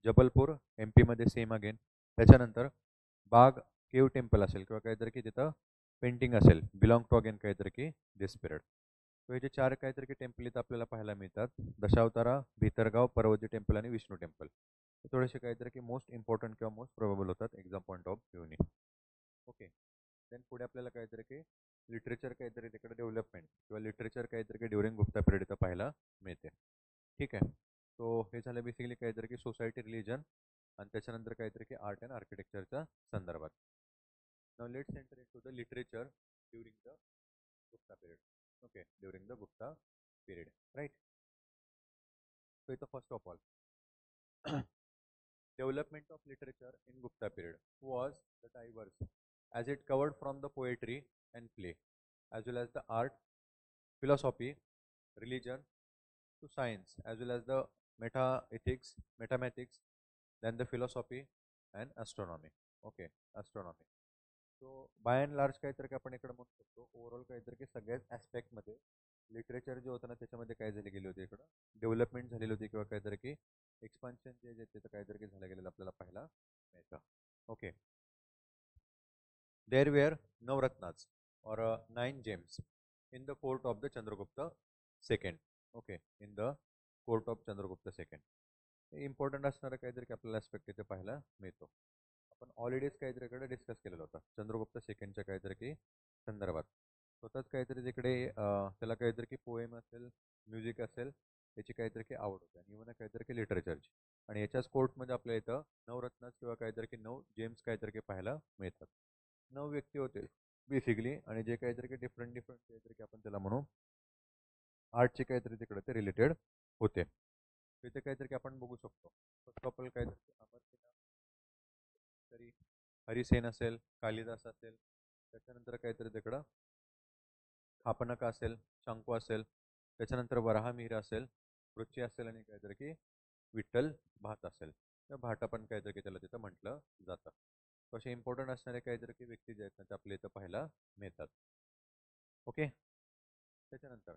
जबलपूर MP मध्ये सेम अगेन. त्याच्यानंतर बाग केव टेम्पल असेल किंवा काहीतरी की तिथं पेंटिंग असेल, बिलॉंग टू अगेन काहीतरी की दिस पिरियड. तर हे जे 4 काहीतरी की टेम्पल इथं आपल्याला पाहायला मिळतात, दशावतारा, भितरगाव, पर्वती टेम्पल आणि विष्णू टेम्पल. हे थोडेसे काहीतरी की मोस्ट इम्पॉर्टंट किंवा मोस्ट प्रोबेबल होतात एक्झाम पॉईंट ऑफ व्ह्यूने. ओके. देन पुढे आपल्याला काहीतरी की लिटरेचर काहीतरी तिकडे डेव्हलपमेंट किंवा लिटरेचर काहीतरी की ड्युरिंग गुप्ता पिरियड इथं पाहायला मिळते. ठीक आहे. सो हे झालं बेसिकली काहीतरी की सोसायटी, रिलीजन आणि त्याच्यानंतर काहीतरी की आर्ट अँड आर्किटेक्चरच्या संदर्भात. Now let's enter into the literature during the Gupta period. Okay, during the Gupta period, right. So इथं first of all development of literature in Gupta period was the diverse, as it covered from the poetry and play, as well as the art, philosophy, religion, to science, as well as the meta ethics, mathematics, then the philosophy and astronomy. Okay, astronomy. So by and large काहीतरी आपण इकडे म्हणू शकतो overall काहीतरी की सगळ्याच ॲस्पेक्टमध्ये literature जे होतं ना त्याच्यामध्ये काय झाले गेले होते, इकडं डेव्हलपमेंट झालेली होती किंवा काहीतरी की एक्सपान्शन जे तिथं काहीतरी की झालं गेलेलं आपल्याला पाहायला मिळतं. ओके. देर वेअर नवरत्नाज और 9 gems in the court of the Chandragupta II. Okay, in the court of Chandragupta second. Important असणारं काहीतरी की आपल्याला ॲस्पेक्ट इथे पाहायला मिळतो. आपण ऑलरेडीच काहीतरीकडे डिस्कस केलेलं होतं चंद्रगुप्त सेकंडच्या काहीतरी की संदर्भात. स्वतःच काहीतरी तिकडे त्याला काहीतरी की पोएम असेल, म्युझिक असेल, याची काहीतरी की आवड होते आणि इव्हन काहीतरी की लिटरेचरची. आणि याच्याच कोर्टमध्ये आपल्या इथं नवरत्नास किंवा काहीतरी की 9 जेम्स काहीतरी की पाहायला मिळतात. 9 व्यक्ती होते बेसिकली आणि जे काहीतरी की डिफरंट डिफरंट काहीतरी की आपण त्याला म्हणू आर्टचे काहीतरी तिकडे ते रिलेटेड होते. तिथे काहीतरी की आपण बघू शकतो. फर्स्ट ऑफ ऑल काहीतरी अमरसेना तरी हरिसेन असेल, कालिदास असेल, त्याच्यानंतर काहीतरी तिकडं खापनक असेल, शंकू असेल, त्याच्यानंतर वराहमिहिर असेल, रुची असेल आणि काहीतरी की विठ्ठल भात असेल किंवा भाटा पण काहीतरी की त्याला तिथं म्हटलं जातं. असे इम्पॉर्टंट असणारे काहीतरी की व्यक्ती जे आहेत ना ते आपल्या इथं पाहायला मिळतात. ओके. त्याच्यानंतर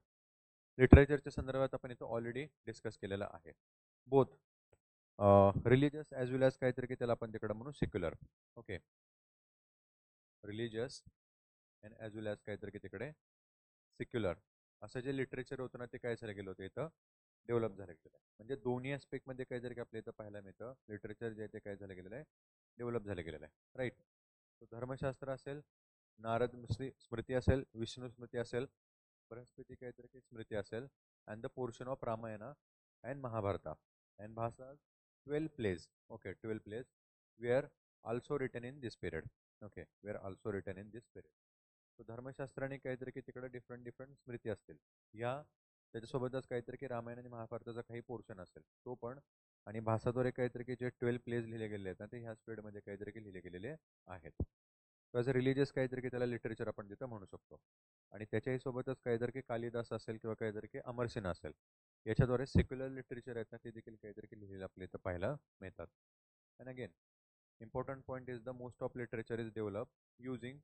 लिटरेचरच्या संदर्भात आपण इथं ऑलरेडी डिस्कस केलेलं आहे. Both religious as well as काहीतरी की त्याला आपण तिकडं म्हणू secular. Okay, religious and as well as काहीतरी की तिकडे सेक्युलर असं जे लिटरेचर होतं ना ते काय झालं गेलं होतं इथं डेव्हलप झालं गेलं आहे. म्हणजे दोन्ही ॲस्पेक्टमध्ये काहीतरी की आपल्या इथं पाहायला मिळतं लिटरेचर जे आहे ते काय झालं गेलेलं आहे, डेव्हलप झालं गेलेलं आहे, राईट. धर्मशास्त्र असेल, नारद स्मृती असेल, विष्णू स्मृती असेल, बृहस्पती काहीतरी की स्मृती असेल, and the portion of Ramayana and Mahabharata and भाषा 12 plays. Okay, 12 plays were also written in this period. Okay, were also written in this period. So धर्मशास्त्राने काहीतरी की तिकडे डिफरंट डिफरंट स्मृती असतील या त्याच्यासोबतच काहीतरी की रामायण आणि महाभारताचा काही पोर्शन असेल तो पण, आणि भाषाद्वारे काहीतरी की जे 12 प्लेज लिहिले गेले आहेत ना ते ह्या स्पीडमध्ये काहीतरी की लिहिले गेलेले आहेत. ॲज अ रिलिजियस काहीतरी की त्याला लिटरेचर आपण तिथं म्हणू शकतो. आणि त्याच्याही सोबतच काहीतरी की कालिदास असेल किंवा काहीतरी की अमरसेन असेल याच्याद्वारे सेक्युलर लिटरेचर आहेत ना ते देखील काहीतरी की लिहिलेलं आपल्या इथं पाहायला मिळतात. And again important point is the most of literature is developed using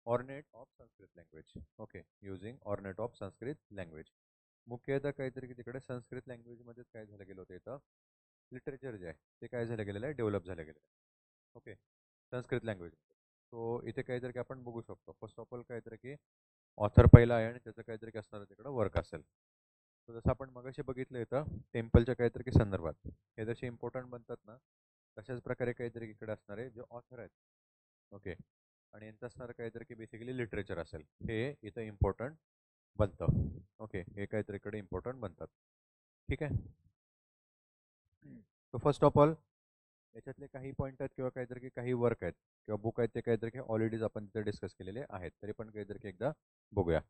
ornate of Sanskrit language. Okay, using ornate of Sanskrit language. मुख्यतः काहीतरी की तिकडे संस्कृत लँग्वेजमध्येच काय झालं गेलं होतं इथं लिटरेचर जे आहे ते काय झालं गेलेलं आहे, डेव्हलप झालं गेलेलं आहे. Okay, Sanskrit language. सो इथे काहीतरी की आपण बघू शकतो फर्स्ट ऑफ ऑल काहीतरी की ऑथर पहिला आहे आणि त्याचं काहीतरी की असणारं तिकडं वर्क असेल. तर जसं आपण मगाशी बघितलं इथं टेम्पलच्या काहीतरी की संदर्भात हे जसे इम्पॉर्टंट बनतात ना तशाच प्रकारे काहीतरी इकडे असणारे जे ऑथर आहेत. ओके, आणि यांचं असणारं काहीतरी की बेसिकली लिटरेचर असेल हे इथं इम्पॉर्टंट बनतं. ओके, हे काहीतरी इकडे इम्पॉर्टंट बनतात. ठीक आहे. सो फर्स्ट ऑफ ऑल याच्यातले काही पॉईंट आहेत किंवा काहीतरी की काही वर्क आहेत किंवा बुक आहेत ते काहीतरी की ऑलरेडीच आपण तिथे डिस्कस केलेले आहेत, तरी पण काहीतरी की एकदा बघूया.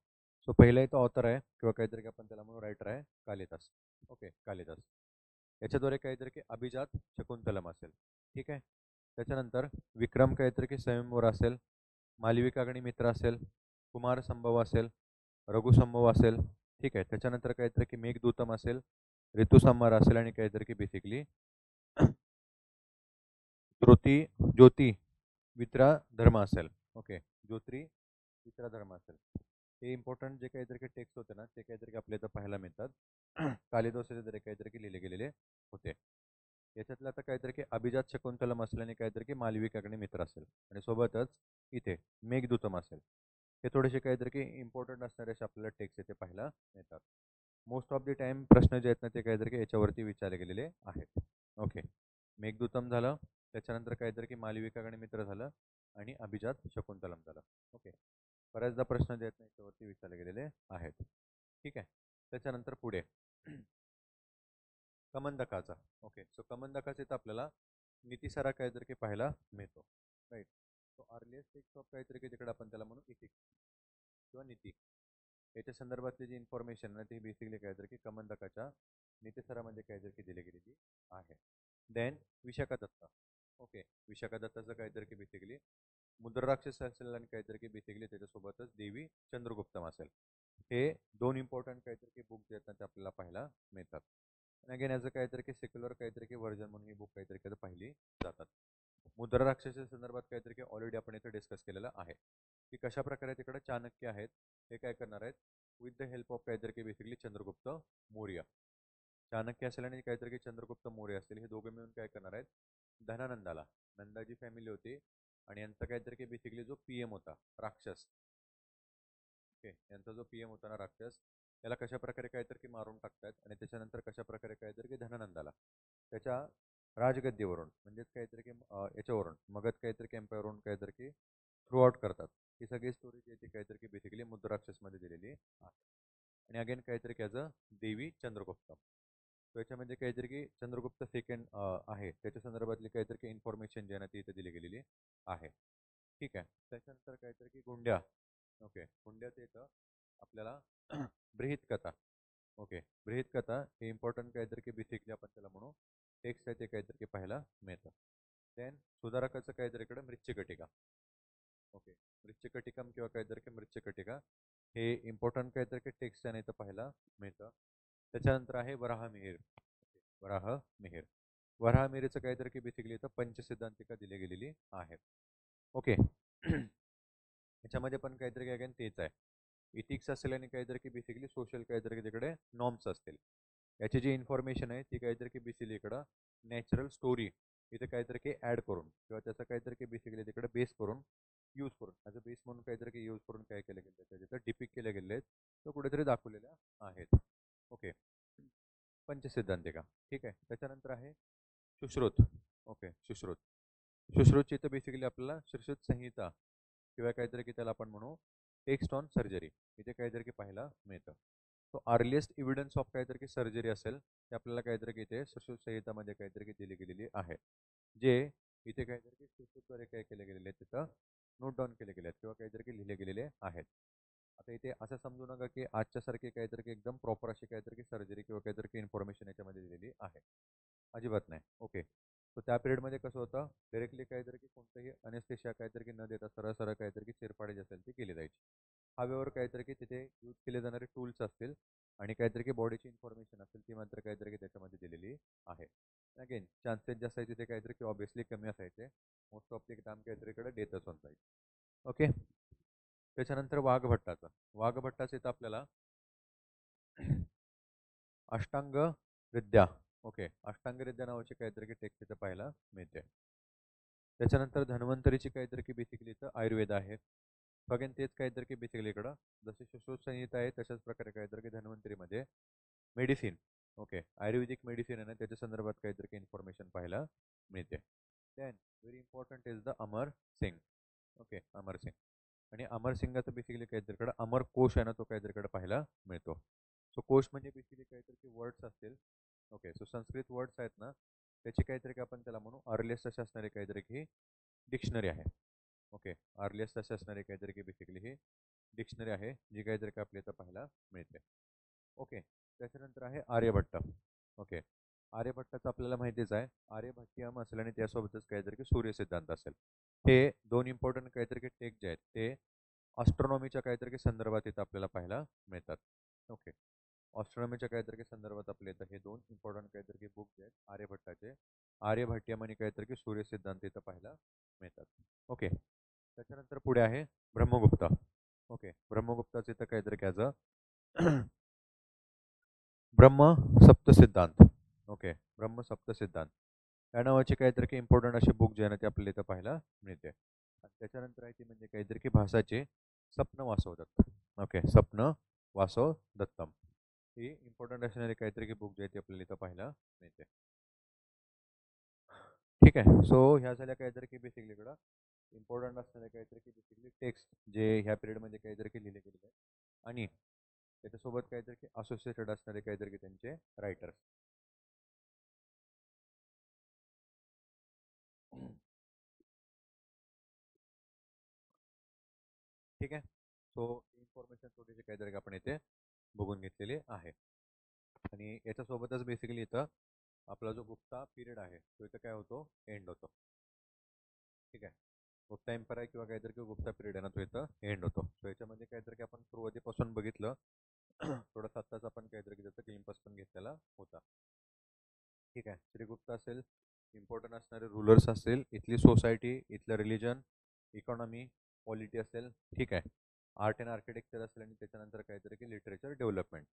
सो पहिला इथं ऑथर आहे किंवा काहीतरी की आपण त्याला म्हणून रायटर आहे कालिदास. ओके, कालिदास. याच्याद्वारे काहीतरी की अभिजात शकुंतलम असेल. ठीक आहे. त्याच्यानंतर विक्रम काहीतरी की स्वयंवर असेल, मालविकाग्नी मित्र असेल, कुमार संभव असेल, रघुसंभव असेल. ठीक आहे. त्याच्यानंतर काहीतरी की मेघदूतम असेल, ऋतुसंहार असेल आणि काहीतरी की बेसिकली ज्योती वित्रा धर्म असेल. ओके, ज्योत्री वित्रा धर्म असेल. हे इम्पॉर्टंट जे काहीतरी टेक्स्ट होते ना ते काहीतरी आपल्या इथं पाहायला मिळतात. कालिदासाच्या द्वारे काहीतरी की लिहिले गेलेले होते. याच्यातलं आता काहीतरी की अभिजात शकुंतलम असल्याने काहीतरी की मालविकाग्नी मित्र असेल आणि सोबतच इथे मेघदूतम असेल. हे थोडेसे काहीतरी की इम्पॉर्टंट असणारे असे आपल्याला टेक्स्ट इथे पाहायला मिळतात. मोस्ट ऑफ द टाइम प्रश्न जे आहेत ना ते काहीतरी की याच्यावरती विचारले गेलेले आहेत. ओके, मेघदूतम झालं, त्याच्यानंतर काहीतरी की मालविकाग्नी मित्र झालं आणि अभिजात शकुंतलम झालं. ओके, बऱ्याचदा प्रश्न जे आहेत ना याच्यावरती विचारले गेलेले आहेत. ठीक आहे, त्याच्यानंतर पुढे कमंदकाचा. ओके, सो कमंदकाचे तर आपल्याला नीतिसारा काहीतरी की पाहायला मिळतो. Right, so earliest text of काहीतरी की तिकडे आपण त्याला म्हणू इथिक्स किंवा नीती. याच्या संदर्भातली जी इन्फॉर्मेशन ना ती बेसिकली काहीतरी की कमंदकाच्या नीतिसारामध्ये काहीतरी की दिली गेलेली आहे. देन विशाखादत्त. ओके, विशाखादत्ताचं काहीतरी की बेसिकली मुद्राराक्षस असेल आणि काहीतरी की बेसिकली त्याच्यासोबतच देवी चंद्रगुप्तम असेल. हे दोन इम्पॉर्टंट काहीतरी की बुक जे आहेत ना ते आपल्याला पाहायला मिळतात. आणि अगेन याचं काहीतरी की सेक्युलर काहीतरी की व्हर्जन म्हणून ही बुक काहीतरी की पाहिली जातात. मुद्रा राक्षसाच्या संदर्भात काहीतरी की ऑलरेडी आपण इथे डिस्कस केलेलं आहे की कशा प्रकारे तिकडे चाणक्य आहेत हे काय करणार आहेत विथ द हेल्प ऑफ काहीतरी की बेसिकली चंद्रगुप्त मौर्य. चाणक्य असेल आणि काहीतरी की चंद्रगुप्त मौर्य असतील हे दोघे मिळून काय करणार आहेत धनानंदाला, नंदाजी फॅमिली होती आणि यांचा काहीतरी की बेसिकली जो पीएम होता राक्षस. ओके, यांचा जो पीएम होता ना राक्षस त्याला कशा प्रकारे काहीतरी की मारून टाकतात आणि त्याच्यानंतर कशा प्रकारे काहीतरी की धनानंदाला त्याच्या राजगद्दीवरून म्हणजेच काहीतरी की याच्यावरून मगध काहीतरी की एम्पायरवरून काहीतरी की थ्रू आउट करतात. ही सगळी स्टोरी जी आहे ती काहीतरी की बेसिकली मुद्राक्षसमध्ये दिलेली आहे. आणि अगेन काहीतरी की ॲज अ देवी चंद्रगुप्त. तो याच्यामध्ये काहीतरी की चंद्रगुप्त सेकंड आहे त्याच्या संदर्भातली काहीतरी की इन्फॉर्मेशन जी आहे ना ती इथे दिली गेलेली आहे. ठीक आहे, त्याच्यानंतर काहीतरी की गुंड्या. ओके, गुंड्याचं येतं आपल्याला ब्रीहित कथा. ओके, ब्रीहित कथा हे इम्पॉर्टंट काहीतरी की बेसिकली आपण त्याला म्हणू टेक्स्ट आहे ते काहीतरी की पाहायला मिळतं. देन सुधारकाचं काहीतरी इकडे मृच्छकटिका. ओके, मृच्छकटिकम किंवा काहीतरी की मृच्छकटिका हे इम्पॉर्टंट काहीतरी की टेक्स्ट आहे इथं पाहायला मिळतं. त्याच्यानंतर आहे वराहमिहीर. वराहमिहीर, वराहमिहीरचं काहीतरी की बेसिकली इथं पंचसिद्धांतिका दिली गेलेली आहे. ओके याच्यामध्ये पण काहीतरी अगेन तेच आहे, इथिक्स असेल आणि काहीतरी की बेसिकली सोशल काहीतरी तिकडे नॉर्म्स असतील. याची जी इन्फॉर्मेशन आहे ती काहीतरी की बेसिकली इकडं नॅचरल स्टोरी इथे काहीतरी की ॲड करून किंवा त्याचा काहीतरी की बेसिकली तिकडे बेस करून यूज करून ॲज अ बेस म्हणून काहीतरी की यूज करून काय केलं गेलं आहे तिथं डिपिक केले गेले आहेत तर कुठेतरी दाखवलेल्या आहेत. ओके, पंचसिद्धांतिका. ठीक आहे, त्याच्यानंतर आहे सुश्रुत. ओके, सुश्रुत. सुश्रुतची तर बेसिकली आपल्याला सुश्रुत संहिता किंवा काहीतरी की त्याला आपण म्हणू टेक्स्ट ऑन सर्जरी इथे काहीतरी की पाहायला मिळतं. तो अर्लिएस्ट एव्हिडन्स ऑफ काहीतरी की सर्जरी असेल ते आपल्याला काहीतरी की इथे सुश्रुत संहितामध्ये काहीतरी की दिली गेलेली आहे. जे इथे काहीतरी की सुश्रुतद्वारे काय केले गेलेले आहेत तिथं नोट डाऊन केले गेले आहेत किंवा काहीतरी की लिहिले गेलेले आहेत. आता इथे असं समजू नका की आजच्या सारखी काहीतरी की एकदम प्रॉपर अशी काहीतरी की सर्जरी किंवा काहीतरी की इन्फॉर्मेशन याच्यामध्ये दिलेली आहे, अजिबात नाही. ओके, तर त्या पिरियडमध्ये कसं होतं डायरेक्टली काहीतरी की कोणतंही अनेस्थेशिया काहीतरी की न देता सरळ सरळ काहीतरी की चिरफाडी जी असेल ती केली जायची. हवेवर काहीतरी की तिथे यूज केले जाणारे टूल्स असतील आणि काहीतरी की बॉडीची इन्फॉर्मेशन असेल ती मात्र काहीतरी की त्याच्यामध्ये दिलेली आहे. अगेन चान्सेस जे असायचे ते काहीतरी की ऑब्विसली कमी असायचे. मोस्ट ऑफ द काम काहीतरीकडे डेटच होऊन जायचे. ओके, त्याच्यानंतर वाघभट्टाचं. वाघभट्टाचं इथं आपल्याला अष्टांग विद्या. ओके, अष्टांग विद्या नावाची काहीतरी की टेक्स्ट इथं पाहायला मिळते. त्याच्यानंतर धन्वंतरीची काहीतरी की बेसिकली इथं आयुर्वेद आहे. बघेन तेच काहीतरी की बेसिकली इकडं जसे सुश्रुत संहिता आहे तशाच प्रकारे काहीतरी की धन्वंतरीमध्ये मेडिसिन. ओके, आयुर्वेदिक मेडिसिन आहे ना त्याच्या संदर्भात काहीतरी की इन्फॉर्मेशन पाहायला मिळते. Then very important is the Amar Singh. Okay, Amar Singh. आणि अमर सिंगाचं बेसिकली काहीतरीकडे अमर कोश आहे ना तो काहीतरीकडे पाहायला मिळतो. सो कोश म्हणजे बेसिकली काहीतरी वर्ड्स असतील. ओके, सो संस्कृत वर्ड्स आहेत ना त्याची काहीतरी की आपण त्याला म्हणू अर्लिएस्ट अशी असणारी काहीतरी की डिक्शनरी आहे. ओके, अर्लिएस्ट अशी असणारी काहीतरी की बेसिकली ही डिक्शनरी आहे जी काहीतरी की आपल्या इथं पाहायला मिळते. ओके, त्याच्यानंतर आहे आर्यभट्ट. ओके, आर्यभट्टाचं आपल्याला माहितीच आहे, आर्यभट्टियम असेल आणि त्यासोबतच काहीतरी की सूर्यसिद्धांत असेल. हे दोन इम्पॉर्टंट काहीतरी की टेक्स्ट जे आहेत ते ऑस्ट्रॉनॉमीच्या काहीतरी की संदर्भात इथं आपल्याला पाहायला मिळतात. ओके, ऑस्ट्रॉनॉमीच्या काहीतरी की संदर्भात आपल्या इथं हे दोन इम्पॉर्टंट काहीतरी की बुक जे आहेत आर्यभट्टाचे आर्यभट्टियम आणि काहीतरी की सूर्यसिद्धांत इथं पाहायला मिळतात. ओके, त्याच्यानंतर पुढे आहे ब्रह्मगुप्त. ओके, ब्रह्मगुप्ताचं इथं काहीतरी ॲज अ ब्रह्म सप्त सिद्धांत. ओके, ब्रह्म सप्त सिद्धांत या नावाची काहीतरी की इम्पॉर्टंट अशी बुक जे आहे ना ते आपल्याला इथं पाहायला मिळते. आणि त्याच्यानंतर आहे ती म्हणजे काहीतरी की भाषाचे स्वप्न वासव दत्त. ओके, स्वप्न वासव दत्तम ही इम्पॉर्टंट असणारी काहीतरी की बुक जी आहे ती आपल्याला इथं पाहायला मिळते. ठीक आहे. सो ह्या झाल्या काहीतरी की बेसिकली इकडं इम्पॉर्टंट असणारे काहीतरी की बेसिकली टेक्स्ट जे ह्या पिरियडमध्ये काहीतरी की लिहिले गेलेले आहेत आणि त्याच्यासोबत काहीतरी की असोसिएटेड असणारे काहीतरी की त्यांचे रायटर्स. ठीक आहे. सो इन्फॉर्मेशन थोडीशी काहीतरी आपण इथे बघून घेतलेली आहे. आणि याच्यासोबतच बेसिकली इथं आपला जो गुप्ता पिरियड आहे तो इथं काय होतो, एंड होतो. ठीक आहे. गुप्ता एम्पायर आहे किंवा काहीतरी किंवा गुप्ता पिरियड आहे ना तो इथं एंड होतो. सो याच्यामध्ये काहीतरी आपण सुरुवातीपासून बघितलं थोडासा आत्ताच आपण काहीतरी त्याचा क्लिम्पस पण घेतलेला होता. ठीक आहे. श्रीगुप्ता असेल, इम्पॉर्टंट असणारे रूलर्स असेल, इथली सोसायटी, इथलं रिलिजन, इकॉनॉमी, पॉलिटी असेल. ठीक आहे. आर्ट अँड आर्किटेक्चर असेल आणि त्याच्यानंतर काहीतरी की लिटरेचर डेव्हलपमेंट.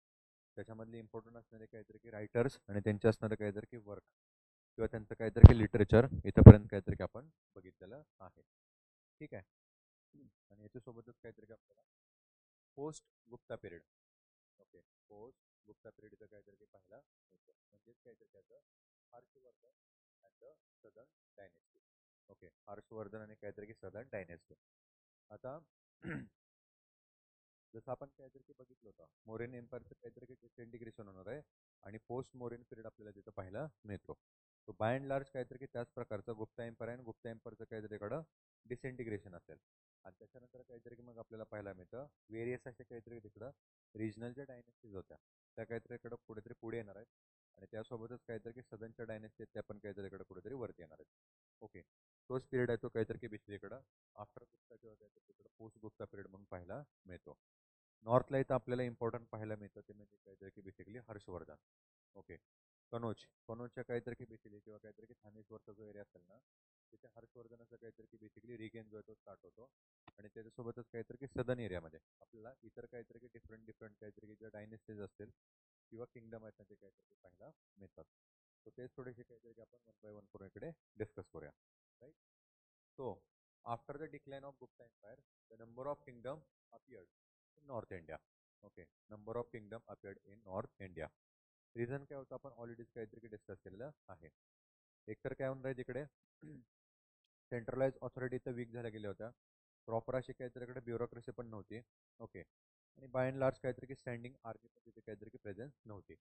त्याच्यामधले इम्पॉर्टंट असणारे काहीतरी की रायटर्स आणि त्यांचे असणारे काहीतरी की वर्क किंवा त्यांचं काहीतरी की लिटरेचर इथंपर्यंत काहीतरी की आपण बघितलेलं आहे. ठीक आहे. आणि याच्यासोबतच काहीतरी की आपल्याला post Gupta period. Okay, post Gupta पिरियडचं काहीतरी की पाहायला मिळतं. म्हणजेच काहीतरी त्याचं Harshavardhan and the southern dynasty. Okay, Harshavardhan आणि काहीतरी की सदर्न डायनेस्टी. आता जसं आपण काहीतरी की बघितलं होतं मोरियन एम्पायरचं काहीतरी की डिसइंटिग्रेशन होणार आहे आणि पोस्ट मोरियन पिरियड आपल्याला तिथं पाहायला मिळतो. तो बाय अँड लार्ज काहीतरी की त्याच प्रकारचा गुप्ता एम्पायर आहे आणि गुप्ता एम्पायरचं काहीतरी इकडं डिसइंटिग्रेशन असेल. आणि त्याच्यानंतर काहीतरी की मग आपल्याला पाहायला मिळतं वेरियस असे काहीतरी तिकडं रिजनलच्या डायनेस्टीज होत्या त्या काहीतरी इकडं कुठेतरी पुढे येणार आहेत. आणि त्यासोबतच काहीतरी की सदनच्या डायनेस्टी त्या पण काहीतरी इकडे कुठेतरी वरती येणार आहेत. ओके, तोच पिरियड आहे तो काहीतरी की बेसिकली इकडं आफ्टर गुप्ता किंवा काहीतरी तिकडं पोस्ट गुप्ता पिरियड म्हणून पाहायला मिळतो. नॉर्थला इथं आपल्याला इम्पॉर्टंट पाहायला मिळतं ते म्हणजे काहीतरी की बेसिकली हर्षवर्धन. ओके, कनोज, कनोजच्या काहीतरी की बेसिकली किंवा काहीतरी की ठाणेश्वरचा जो एरिया असेल ना तिथे हर्षवर्धनाचा काहीतरी की बेसिकली रिगेन जो आहे तो स्टार्ट होतो. आणि त्याच्यासोबतच काहीतरी की सदन एरियामध्ये आपल्याला इतर काहीतरी की डिफरंट डिफरंट काहीतरी की ज्या डायनेस्टीज असतील किंवा किंगडम आहेत ना ते काहीतरी पाहायला मिळतात. सो तेच थोडेसे काहीतरी की आपण वन बाय वन करून इकडे डिस्कस करूया. Right. So after the decline of Gupta empire the number of kingdom appeared in North India. Okay, number of kingdom appeared in North India. Reason काय होतं आपण ऑलरेडीच काहीतरी डिस्कस केलेलं आहे. एकतर काय होणार आहे तिकडे सेंट्रलाइज ऑथॉरिटी तर वीक झाल्या गेल्या होत्या. प्रॉपर अशी काहीतरी इकडे ब्युरोक्रेसी पण नव्हती. ओके, आणि बाय अँड लार्ज काहीतरी की स्टँडिंग आर्मी पण तिथे काहीतरी की प्रेझेन्स नव्हती.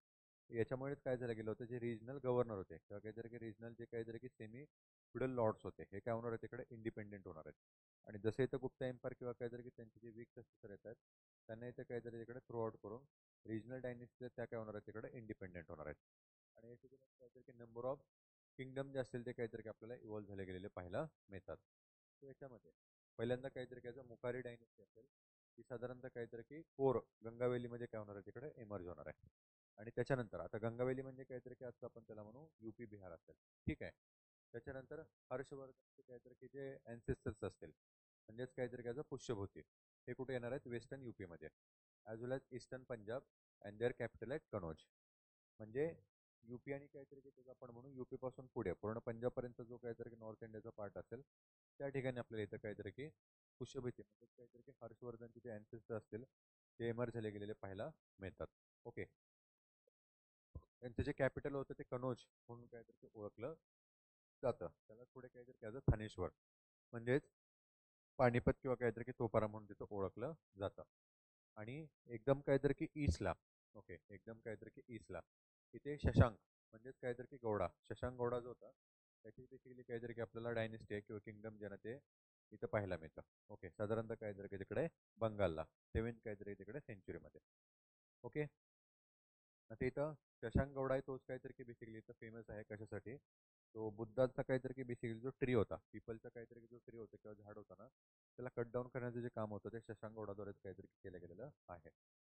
याच्यामुळेच काय झालं गेलं होतं जे रिजनल गव्हर्नर होते किंवा काहीतरी की रिजनल जे काहीतरी की सेमी फ्युडल लॉर्ड्स होते हे काय होणार आहे तिकडे इंडिपेंडेंट होणार आहेत. आणि जसे इथं गुप्ता एम्पायर किंवा काहीतरी की त्यांचे जे वीक ससेसर येतात त्यांना इथे काहीतरी तिकडे थ्रू आउट करून रिजनल डायनेस्टी त्या काय होणार आहेत तिकडे इंडिपेंडेंट होणार आहेत. आणि याच्यातून काहीतरी की नंबर ऑफ किंगडम जे असतील ते काहीतरी की आपल्याला इव्हॉल्व्ह झाले गेलेले पाहायला मिळतात. तर याच्यामध्ये पहिल्यांदा काहीतरी काय मुखारी डायनेस्टी असेल ती साधारणतः काहीतरी की कोर गंगावेलीमध्ये काय होणार आहे तिकडे इमर्ज होणार आहे. आणि त्याच्यानंतर आता गंगावेली म्हणजे काहीतरी की असं आपण त्याला म्हणू यूपी बिहार असेल. ठीक आहे. त्याच्यानंतर हर्षवर्धनचे काहीतरी की जे अँसेस्टर्स असतील म्हणजेच काहीतरी काय पुष्यभूती हे कुठे येणार आहेत वेस्टर्न यूपीमध्ये as well as eastern Punjab and their capital at Kannauj. म्हणजे यूपी आणि काहीतरी की त्याचं आपण म्हणू यूपी पासून पुढे पूर्ण पंजाबपर्यंत जो काहीतरी नॉर्थ इंडियाचा पार्ट असेल त्या ठिकाणी आपल्याला इथं काहीतरी की पुष्यभूती म्हणजे काहीतरी की हर्षवर्धनचे जे अँसेस्टर असतील ते इमर्ज झाले गेलेले पाहायला मिळतात. ओके, त्यांचं जे कॅपिटल होतं ते कनौज म्हणून काहीतरी ओळखलं जातं. त्याला पुढे काहीतरी त्याचं थानेश्वर म्हणजेच पानिपत किंवा काहीतरी की तोपारा म्हणून तिथं ओळखलं जातं. आणि एकदम काहीतरी की ईस्टला ओके एकदम काहीतरी की ईस्टला इथे शशांक म्हणजेच काहीतरी की गौडा शशांक गौडा जो होता त्याची बेसिकली काहीतरी की आपल्याला डायनेस्टी आहे किंवा किंगडम जे ना ते इथं पाहायला मिळतं. ओके, साधारणतः काहीतरी की तिकडे बंगालला सेव्हन्थ काहीतरी तिकडे सेंचुरीमध्ये. ओके, आता इथं शशांक गौडा आहे तोच काहीतरी की बेसिकली इथं फेमस आहे कशासाठी तो बुद्धाचा काहीतरी की बेसिकली जो ट्री होता पीपलचा काहीतरी जो ट्री होता किंवा झाड होता ना त्याला कट डाऊन करण्याचं जे काम होतं ते शशांक गौडाद्वारे काहीतरी केलं गेलेलं आहे.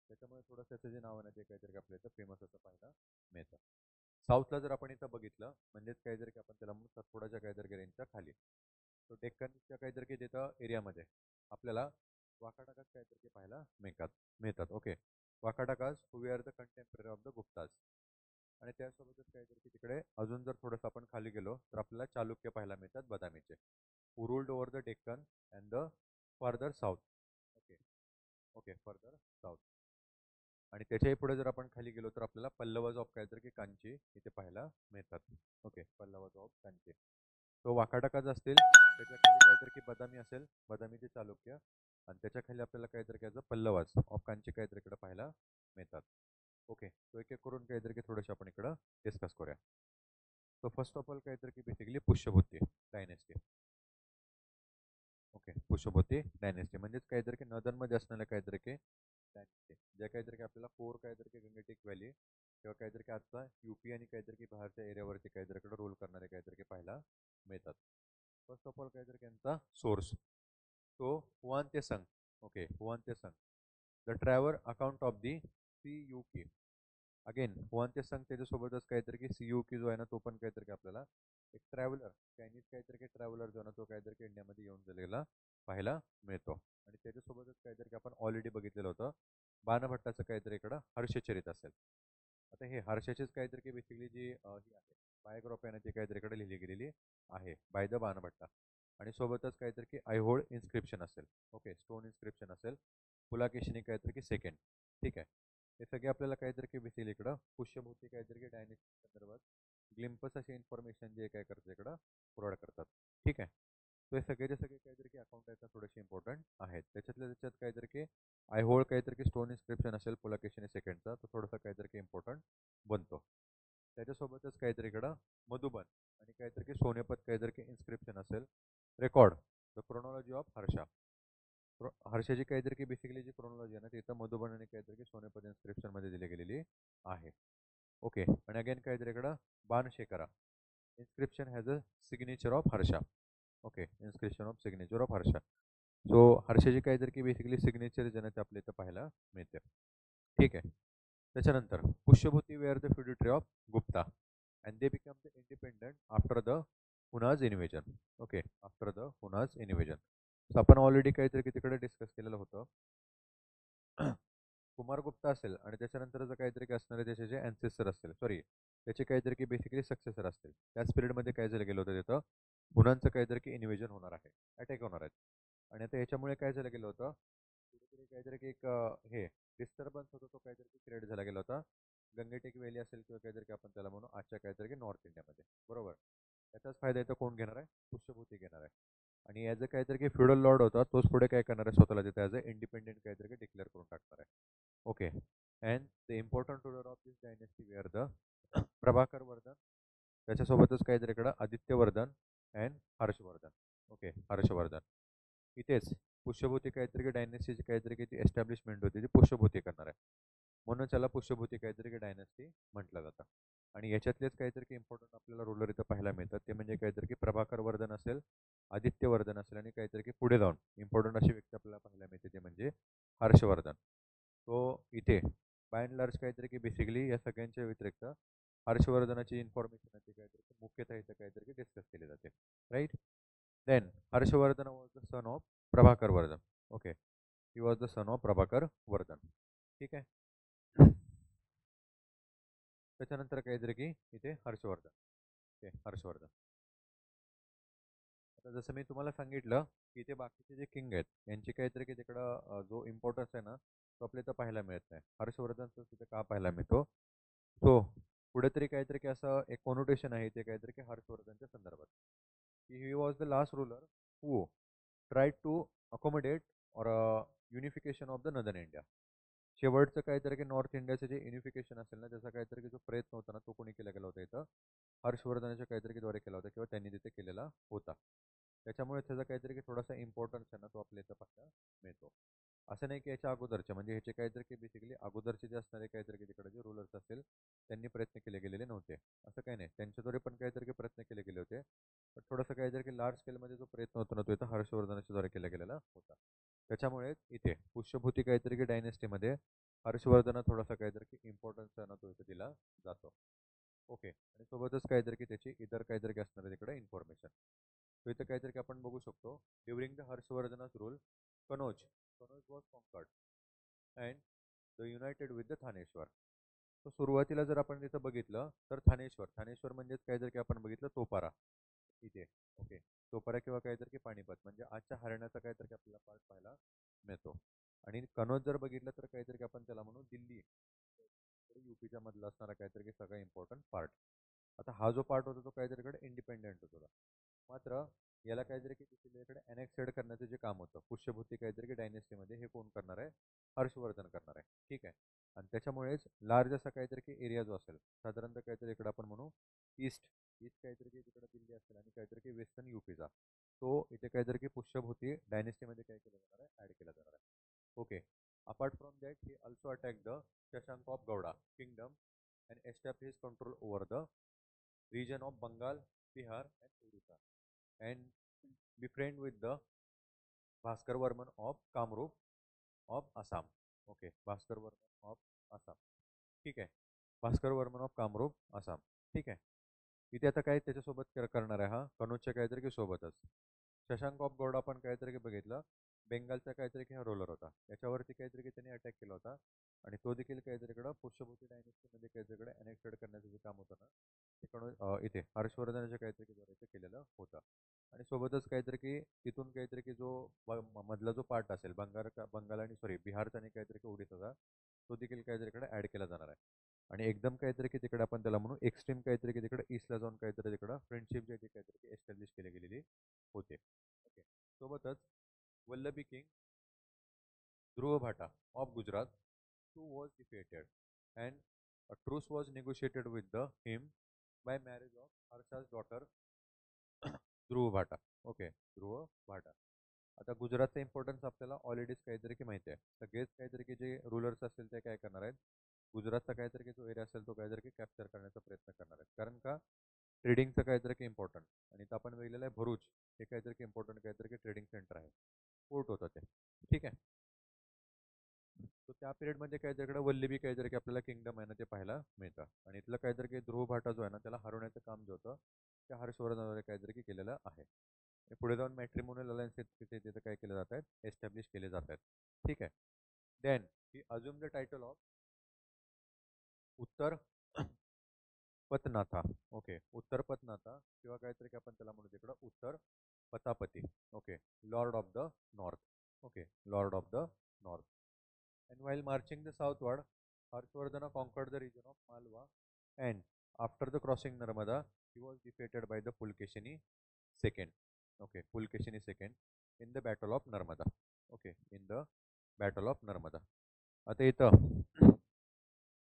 त्याच्यामुळे थोडंसं त्याचं जे नाव आहे ना ते काहीतरी आपल्या इथं फेमस असं पाहायला मिळतं. साऊथला जर आपण इथं बघितलं म्हणजेच काहीतरी की आपण त्याला म्हणू सातपुडाच्या काहीतरी रेंजच्या खाली तो डेक्कनच्या काहीतरी की तिथं एरियामध्ये आपल्याला वाकाटाकाच काहीतरी की पाहायला मिळतात. Okay, Vakatakas who are the contemporary of the Guptas. त्यासोबतच काहीतरी की तिकडे अजून जर थोडंसं आपण खाली गेलो तर आपल्याला चालुक्य पाहायला मिळतात बदामीचे, who ruled over the Deccan and the further south. Okay okay further south. आणि त्याच्याही पुढे जर आपण खाली गेलो तर आपल्याला पल्लवज ऑफ काहीतरी की कांची इथे पाहायला मिळतात. Okay Pallavas of Kanchi. तो वाकाटकाच असतील, त्याच्या खाली काहीतरी की बदामी असेल, बदामीचे चालुक्य, आणि त्याच्या खाली आपल्याला काहीतरी काय पल्लवाज ऑफ कांची काहीतरी इकडे पाहायला मिळतात. ओके तो एक एक करून काहीतरी की थोडेसे आपण इकडं डिस्कस करूया. तो फर्स्ट ऑफ ऑल काहीतरी की basically पुष्यभूती dynasty. Okay Pushyabhuti dynasty म्हणजेच काहीतरी की नदनमध्ये असणाऱ्या काहीतरी की डायनेस्टी, ज्या काहीतरी की आपल्याला कोर काहीतरी की गंगेटिक व्हॅली किंवा काहीतरी की आजचा यूपी आणि काहीतरी की बाहेरच्या एरियावरती काहीतरी रोल करणारे काहीतरी की पाहायला मिळतात. फर्स्ट ऑफ ऑल काहीतरी यांचा सोर्स तो Hiuen Tsang. Okay Hiuen Tsang the travel account of the CUP. Again Hiuen Tsang त्याच्यासोबतच काहीतरी की CUP जो आहे ना तो पण काहीतरी की आपल्याला एक ट्रॅव्हलर चायनीज काहीतरी की ट्रॅव्हलर जो ना तो काहीतरी की इंडियामध्ये येऊन गेलेला पाहायला मिळतो. आणि त्याच्यासोबतच काहीतरी की आपण ऑलरेडी बघितलेलं होतं बाणभट्टाचं काहीतरी इकडं हर्षचरित असेल. आता हे हर्षाचीच काहीतरी की बेसिकली जी ही आहे बायोग्राफी आहे ती काहीतरी इकडे लिहिली गेलेली आहे बाय द बाणभट्टा. आणि सोबतच काहीतरी की ऐहोळ इन्स्क्रिप्शन असेल. ओके स्टोन इन्स्क्रिप्शन असेल पुलाकेशिनी काहीतरी की सेकंड. ठीक आहे हे सगळे आपल्याला काहीतरी की बेसिकली इकडं पुष्यभूती काहीतरी की डायनेस्टी संदर्भात ग्लिम्पस असे इन्फॉर्मेशन जे काय करतात इकडं प्रोव्हाइड करतात. ठीक आहे तो हे सगळेचे सगळे काहीतरी की अकाउंट आहेत थोडेसे इम्पॉर्टंट आहेत. त्याच्यातल्या त्याच्यात काहीतरी की ऐहोळ काहीतरी की स्टोन इन्स्क्रिप्शन असेल पुलाकेशिनी सेकंडचा तो थोडासा काहीतरी की इम्पॉर्टंट बनतो. त्याच्यासोबतच काहीतरी इकडं मधुबन आणि काहीतरी की सोनेपत काहीतरी की इन्स्क्रिप्शन असेल record the chronology of Harsha. हर्षाची काहीतरी की बेसिकली जी क्रोनॉलॉजी आहे ना तिथं मधुबन आणि काहीतरी की सोनेपत इन्स्क्रिप्शन मध्ये दिली गेलेली आहे. ओके आणि अगेन काहीतरी इकडं Banskhera inscription has a signature of Harsha. Okay inscription of signature of Harsha. So हर्षाची काहीतरी की बेसिकली सिग्नेचर ज्याने आपल्या इथं पाहायला मिळते. ठीक आहे त्याच्यानंतर Pushyabhuti were the feudatory of Gupta and they become the independent after the Hunas invasion. Okay after the Hunas invasion. So आपण ऑलरेडी काहीतरी की तिकडे डिस्कस केलेलं होतं. कुमारगुप्ता असेल आणि त्याच्यानंतर जर काहीतरी काय असणारे त्याचे जे अँसेस्टर असतील सॉरी त्याचे काहीतरी की बेसिकली सक्सेसर असतील त्याच पिरियडमध्ये काय झालं गेलं होतं तिथं हुनांचं काहीतरी की इन्व्हेजन होणार आहे अटॅक होणार आहेत. आणि आता याच्यामुळे काय झालं गेलं होतं कुठेतरी काहीतरी की एक हे डिस्टर्बन्स होतो तो काहीतरी की क्रिएट झाला गेला होता गंगेटेक व्हॅली असेल किंवा काहीतरी की आपण त्याला म्हणू आजच्या काहीतरी की नॉर्थ इंडियामध्ये. बरोबर त्याचाच फायदा इथं कोण घेणार आहे पुष्यभूती घेणार आहे. आणि ॲज अ काहीतरी की फ्युडल लॉर्ड होता तोच पुढे काय करणार आहे स्वतःला तिथे ॲज अ इंडिपेंडेंट काहीतरी की डिक्लेअर करून टाकणार आहे. Okay and the important ruler of this dynasty were the Prabhakar Vardhan त्याच्यासोबतच काहीतरी इकडं आदित्यवर्धन अँड हर्षवर्धन. ओके हर्षवर्धन इथेच पुष्यभूती काहीतरी की डायनेस्टीची काहीतरी की ती एस्टॅब्लिशमेंट होती ती पुष्यभूती करणार आहे म्हणून त्याला पुष्यभूती काहीतरी की डायनेस्टी म्हटलं जातं. आणि याच्यातलेच काहीतरी की इम्पॉर्टंट आपल्याला रूलर इथं पाहायला मिळतात ते म्हणजे काहीतरी की प्रभाकर वर्धन असेल आदित्यवर्धन असेल आणि काहीतरी की पुढे जाऊन इम्पॉर्टंट अशी व्यक्ती आपल्याला पाहायला मिळते ते म्हणजे हर्षवर्धन. तो इथे बाय अँड लार्ज काहीतरी की बेसिकली या सगळ्यांच्या व्यतिरिक्त हर्षवर्धनाची इन्फॉर्मेशन ती काहीतरी मुख्यतः इथं काहीतरी की डिस्कस केली जाते. Right then Harshvardhan was the son of Prabhakar Vardhan. Okay he was the son of Prabhakar Vardhan. ठीक आहे त्याच्यानंतर काहीतरी की इथे हर्षवर्धन. ओके हर्षवर्धन आता जसं मी तुम्हाला सांगितलं की इथे बाकीचे जे किंग आहेत यांची काहीतरी की तिकडं जो इम्पॉर्टन्स आहे ना तो आपल्या इथं पाहायला मिळत नाही. हर्षवर्धनचं तिथे का पाहायला मिळतो सो कुठेतरी काहीतरी की असं एक कोनोटेशन आहे ते काहीतरी की हर्षवर्धनच्या संदर्भात की he was the last ruler who try to accommodate और unification of the northern India. शेवटचं काहीतरी की नॉर्थ इंडियाचं जे युनिफिकेशन असेल ना त्याचा काहीतरी की जो प्रयत्न होता ना तो कोणी केला गेला होता इथं हर्षवर्धनाच्या काहीतरी की द्वारे केला होता किंवा त्यांनी तिथे केलेला होता. त्याच्यामुळे त्याचा काहीतरी की थोडासा इम्पॉर्टन्स आहे ना तो आपल्या इथं पाहायला मिळतो. असं नाही की याच्या अगोदरच्या म्हणजे ह्याचे काहीतरी की बेसिकली अगोदरचे जे असणारे काहीतरी की तिकडे जे रूलर्स असतील त्यांनी प्रयत्न केले गेलेले नव्हते असं काही नाही त्यांच्याद्वारे पण काहीतरी की प्रयत्न केले गेले होते. पण थोडंसं काहीतरी की लार्ज स्केलमध्ये जो प्रयत्न होतो ना तो इथं हर्षवर्धनाच्या द्वारे केला गेलेला होता. त्याच्यामुळे इथे पुष्यभूती काहीतरी की डायनेस्टीमध्ये हर्षवर्धन थोडासा काहीतरी की इम्पॉर्टन्स आहे ना तो इथे दिला जातो. ओके आणि सोबतच काहीतरी की त्याची इतर काहीतरी की असणारे तिकडे इन्फॉर्मेशन तो इथं काहीतरी की आपण बघू शकतो ड्युरिंग द हर्षवर्धनच rule Kannauj was conquered and the united with the Thaneshwar. तर सुरुवातीला जर आपण तिथं बघितलं तर ठाणेश्वर म्हणजेच काय जर की आपण बघितलं तोपारा इथे. ओके. तोपारा किंवा काय तर की पानिपत म्हणजे आजच्या हरियाणाचा काय तर की आपल्याला पार्ट पाहायला मिळतो. आणि कनौज जर बघितलं तर काहीतरी आपण त्याला म्हणू दिल्ली युपीच्या मधला असणारा काहीतरी की सगळा इम्पॉर्टंट पार्ट. आता हा जो पार्ट होता तो काहीतरीकडे इंडिपेंडेंट होता. मात्र याला काहीतरी की दुसरीकडे अनेक्सेड करण्याचं जे काम होतं पुष्यभूती काहीतरी की डायनेस्टीमध्ये हे कोण करणार आहे, हर्षवर्धन करणार आहे. ठीक आहे. आणि त्याच्यामुळेच लार्ज असा काहीतरी की एरिया जो असेल साधारणतः काहीतरी इकडे आपण म्हणू ईस्ट ईस्ट काहीतरी की तिकडे दिल्ली असेल आणि काहीतरी की वेस्टर्न युपीचा तो इथे काहीतरी की पुष्यभूती डायनेस्टीमध्ये काय केलं जाणार आहे, ऍड केला जाणार आहे. Okay. Apart from that he also attack the Shashank of Gauda kingdom and establish control over the region of Bengal, Bihar, and Odisha, and befriend with the Bhaskar Varman of Kamrup of Assam. Okay. Bhaskar Varman of Assam. ठीक आहे. Bhaskar Varman of Kamrup Assam. ठीक आहे. इथे आता काय त्याच्यासोबत करणार आहे हा कनोजच्या काहीतरी की सोबतच शशांक ऑफ गौडा पण काहीतरी की बघितलं बेंगालचा काहीतरी की हा रोलर होता याच्यावरती काहीतरी की त्यांनी अटॅक केला होता आणि तो देखील काहीतरीकडं पुष्यभूती डायनेस्टीमध्ये काहीतरीकडे अनेक्टेड करण्याचं जे काम होतं ना ते इथे हर्षवर्धनाच्या काहीतरी द्वारे ते केलेलं होतं. आणि सोबतच काहीतरी की तिथून काहीतरी की जो मधला जो पार्ट असेल बंगाल आणि सॉरी बिहारचा आणि काहीतरी की ओडिसाचा तो देखील काहीतरीकडे ऍड केला जाणार आहे. आणि एकदम काहीतरी की तिकडे आपण त्याला म्हणू एक्स्ट्रीम काहीतरी की तिकडे ईस्टला जाऊन काहीतरी तिकडं फ्रेंडशिप जे ती काहीतरी की एस्टॅब्लिश केली गेलेली होते. ओके. सोबतच वल्लभी किंग ध्रुव भाटा of Gujarat who was defeated and a truce was negotiated with the him by marriage of Harsha's daughter ध्रुव भाटा. ओके. ध्रुव भाटा. आता गुजरातचा इम्पॉर्टन्स आपल्याला ऑलरेडीच काहीतरी की माहिती आहे. सगळेच काहीतरी की जे रूलर्स असतील ते काय करणार आहेत गुजरातचा काहीतरी की जो एरिया असेल तो काहीतरी की कॅप्चर करण्याचा प्रयत्न करणार आहेत. कारण का ट्रेडिंगचं काहीतरी की इम्पॉर्टंट आणि इथं आपण बघितलेलं आहे भरूच हे काहीतरी की इम्पॉर्टंट काहीतरी की ट्रेडिंग सेंटर आहे. पोर्ट होतं ते. ठीक आहे. तर त्या पिरियडमध्ये काहीतरी वल्लभी काहीतरी की आपल्याला किंगडम आहे ना ते पाहायला मिळतं. आणि इथलं काहीतरी की ध्रुव भाटा जो आहे ना त्याला हरवण्याचं काम जे होतं ते हर्षवर्धनाद्वारे काहीतरी की केलेलं आहे. पुढे जाऊन मॅट्रिमोनियल अलायन्स तिथे तिथे काय केले जात आहेत एस्टॅब्लिश केले जात आहेत. ठीक आहे. Then he assume the title of Uttar Pathanatha. Okay. उत्तर पतनाथा किंवा काहीतरी की आपण त्याला म्हणू तिकडं उत्तर पतापती. Okay. Lord of the north. Okay. Lord of the north. And while marching the southward, Harshvardhana conquered the region of Malwa, and after the crossing Narmada, he was defeated by the Pulkeshini II. Okay, Pulkeshini II in the Battle of Narmada. Okay, in the Battle of Narmada. आता इथं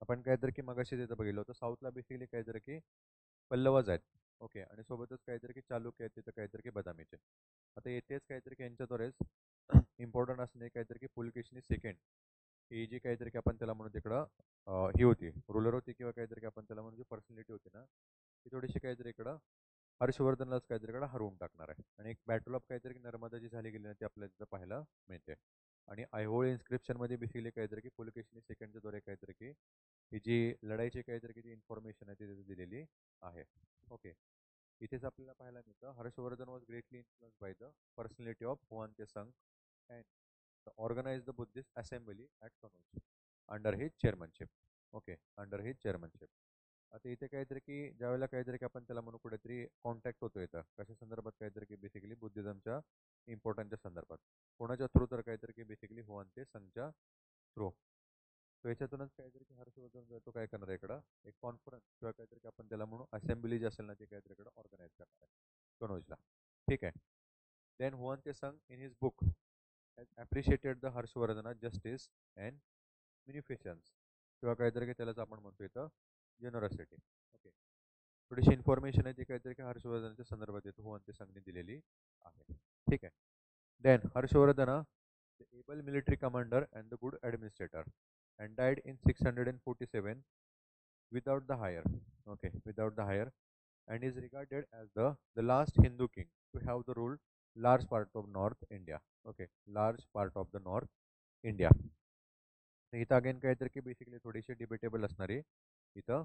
आपण काहीतरी की मगाशी तिथं बघितलं होतं साऊथला basically काहीतरी की पल्लवच आहेत. ओके. आणि सोबतच काहीतरी की चालुक्य आहेत तिथं काहीतरी की बदामीचे. आता येतेच काहीतरी की यांच्याद्वारेच इम्पॉर्टंट असणे काहीतरी की पुलकेशिनी सेकंड ही जी काहीतरी की आपण त्याला म्हणू तिकडं ही होती रुलर होती किंवा काहीतरी की आपण त्याला म्हणू जी पर्सनॅलिटी होती ना ती थोडीशी काहीतरी इकडं हर्षवर्धनलाच काहीतरी इकडं हरवून टाकणार आहे. आणि एक बॅटल ऑफ काहीतरी की नर्मदा जी झाली गेली ना ती आपल्याला तिथं पाहायला मिळते. आणि ऐहोळ इन्स्क्रिप्शनमध्ये बेसिकली काहीतरी की पुलकेशिनी सेकंडच्या द्वारे काहीतरी की ही जी लढाईची काहीतरी की जी इन्फॉर्मेशन आहे ती तिथे दिलेली आहे. ओके. इथेच आपल्याला पाहायला मिळतं Harshavardhan was greatly influence by the personality of Hiuen Tsang and organise the Buddhist assembly at Kannauj under his chairmanship. Okay. Under his chairmanship. आता इथे काहीतरी की ज्यावेळेला काहीतरी की आपण त्याला म्हणू कुठेतरी कॉन्टॅक्ट होतो येतं कशा संदर्भात काहीतरी की बेसिकली बुद्धिझमच्या इम्पॉर्टन्सच्या संदर्भात कोणाच्या थ्रू तर काहीतरी की बेसिकली हुआन त्सेंगच्या थ्रू. तो याच्यातूनच काहीतरी की हर्षवर्धन तो काय करणार आहे इकडं एक कॉन्फरन्स किंवा काहीतरी की आपण त्याला म्हणू असेंब्ली जी असेल ना ती काहीतरी इकडं ऑर्गनाईज करणार आहे कनौजला. ठीक आहे. Then Hiuen Tsang in his book has appreciated the Harshavardhana justice and munificence किंवा काहीतरी की त्यालाच आपण म्हणतो इथं जनरॉसिटी. ओके. थोडीशी इन्फॉर्मेशन आहे ती काहीतरी की हर्षवर्धनाच्या संदर्भात येतो हुआन त्सेंगने दिलेली आहे. ठीक आहे. Then Harshvardhana the able military commander and the good administrator and died in 647 without the hire. Okay, without the hire, and is regarded as the last Hindu king to have the rule large part of North India. Okay, large part of the North India. इथं again काहीतरी की basically थोडीशी debatable असणारी इथं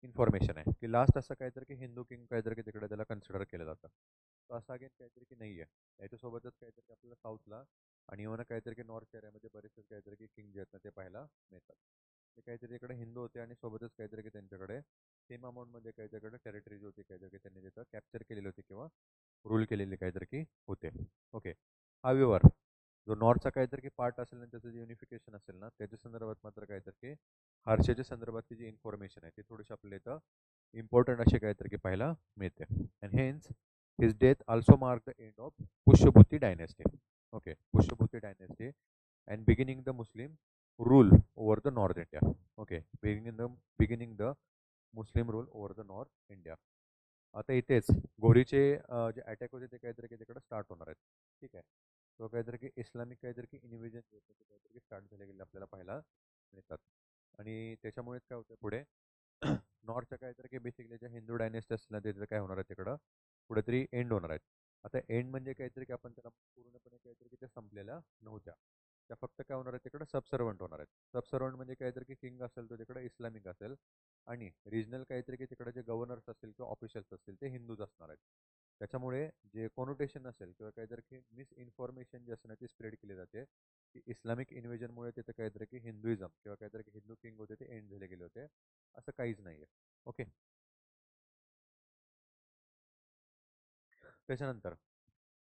information आहे की last असं काहीतरी की हिंदू किंग काहीतरी की तिकडे त्याला कन्सिडर केलं जातं. तर असं अगेन काहीतरी की नाही आहे. याच्यासोबतच काहीतरी की आपल्याला साऊथला आणि इव्हन काहीतरी की नॉर्थ एरियामध्ये बरेचसे काहीतरी की किंग जे आहेत ना ते पाहायला मिळतात. ते काहीतरी इकडे हिंदू होते आणि सोबतच काहीतरी की त्यांच्याकडे सेम अमाऊंटमध्ये काहीतरी टेरिटरीज होती, काहीतरी त्यांनी तिथं कॅप्चर केलेली होती किंवा रूल केलेले काहीतरी की होते. ओके. हावेवर जो नॉर्थचा काहीतरी की पार्ट असेल ना, त्याचं जे युनिफिकेशन असेल ना, त्याच्या संदर्भात मात्र काहीतरी की हर्षाच्या संदर्भातली जी इन्फॉर्मेशन आहे ती थोडीशी आपल्याला इथं इम्पॉर्टंट अशी काहीतरी की पाहायला मिळते. And hence his death also mark the end of Pushyabhuti dynasty. Okay, Pushyabhuti dynasty and beginning the Muslim rule over the north India. Okay, beginning the Muslim rule over the north India. आता इथेच घोरीचे जे attack होते ते काहीतरी की तिकडे start होणार आहेत. ठीक आहे. तो काहीतरी की इस्लामिक काहीतरी की इन्व्हेजन काहीतरी की स्टार्ट झाले गेले आपल्याला पाहायला मिळतात. आणि त्याच्यामुळेच काय होतं पुढे नॉर्थच्या काहीतरी की बेसिकली ज्या हिंदू डायनेस्टी असतील ना तिथं काय होणार आहे तिकडं कुठेतरी एंड होणार आहेत. आता एंड म्हणजे काहीतरी की आपण त्याला पूर्णपणे काहीतरी की त्या संपलेल्या नव्हत्या. त्या फक्त काय होणार आहे तिकडं सबसर्वंट होणार आहेत. सबसर्वंट म्हणजे काहीतरी की किंग असेल तो तिकडे इस्लामिक असेल आणि रिजनल काहीतरी की तिकडे जे गव्हर्नर्स असतील किंवा ऑफिशियल्स असतील ते हिंदूच असणार आहेत. त्याच्यामुळे जे कॉनोटेशन असेल किंवा काहीतरी की मिसइन्फॉर्मेशन जी असते ती स्प्रेड केली जाते की इस्लामिक इन्व्हेजनमुळे तिथे काहीतरी की हिंदुइझम किंवा काहीतरी की हिंदू किंग होते ते एंड झाले गेले होते. असं काहीच नाहीये. ओके. त्याच्यानंतर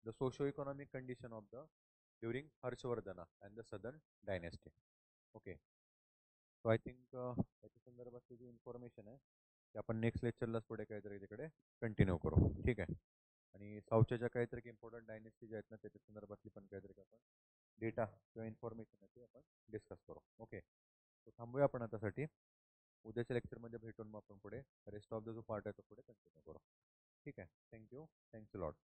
the socio economic condition of the during Harshavardhana and the southern dynasty. Okay. So I think त्याच्या संदर्भातली जी इन्फॉर्मेशन आहे ते आपण नेक्स्ट लेक्चरलाच पुढे काहीतरी तिकडे कंटिन्यू करू. ठीक आहे. आणि साऊथच्या ज्या काहीतरी इम्पॉर्टंट डायनेस्टी ज्या आहेत ना त्याच्या संदर्भातली पण काहीतरी आपण डेटा किंवा इन्फॉर्मेशन आहे ते आपण डिस्कस करू. ओके. तो थांबूया आपण आतासाठी. उद्याच्या लेक्चरमध्ये भेटून मग आपण पुढे रेस्ट ऑफ द जो पार्ट आहे तो पुढे कंटिन्यू करू. ठीक आहे. थँक्यू. Thanks a lot.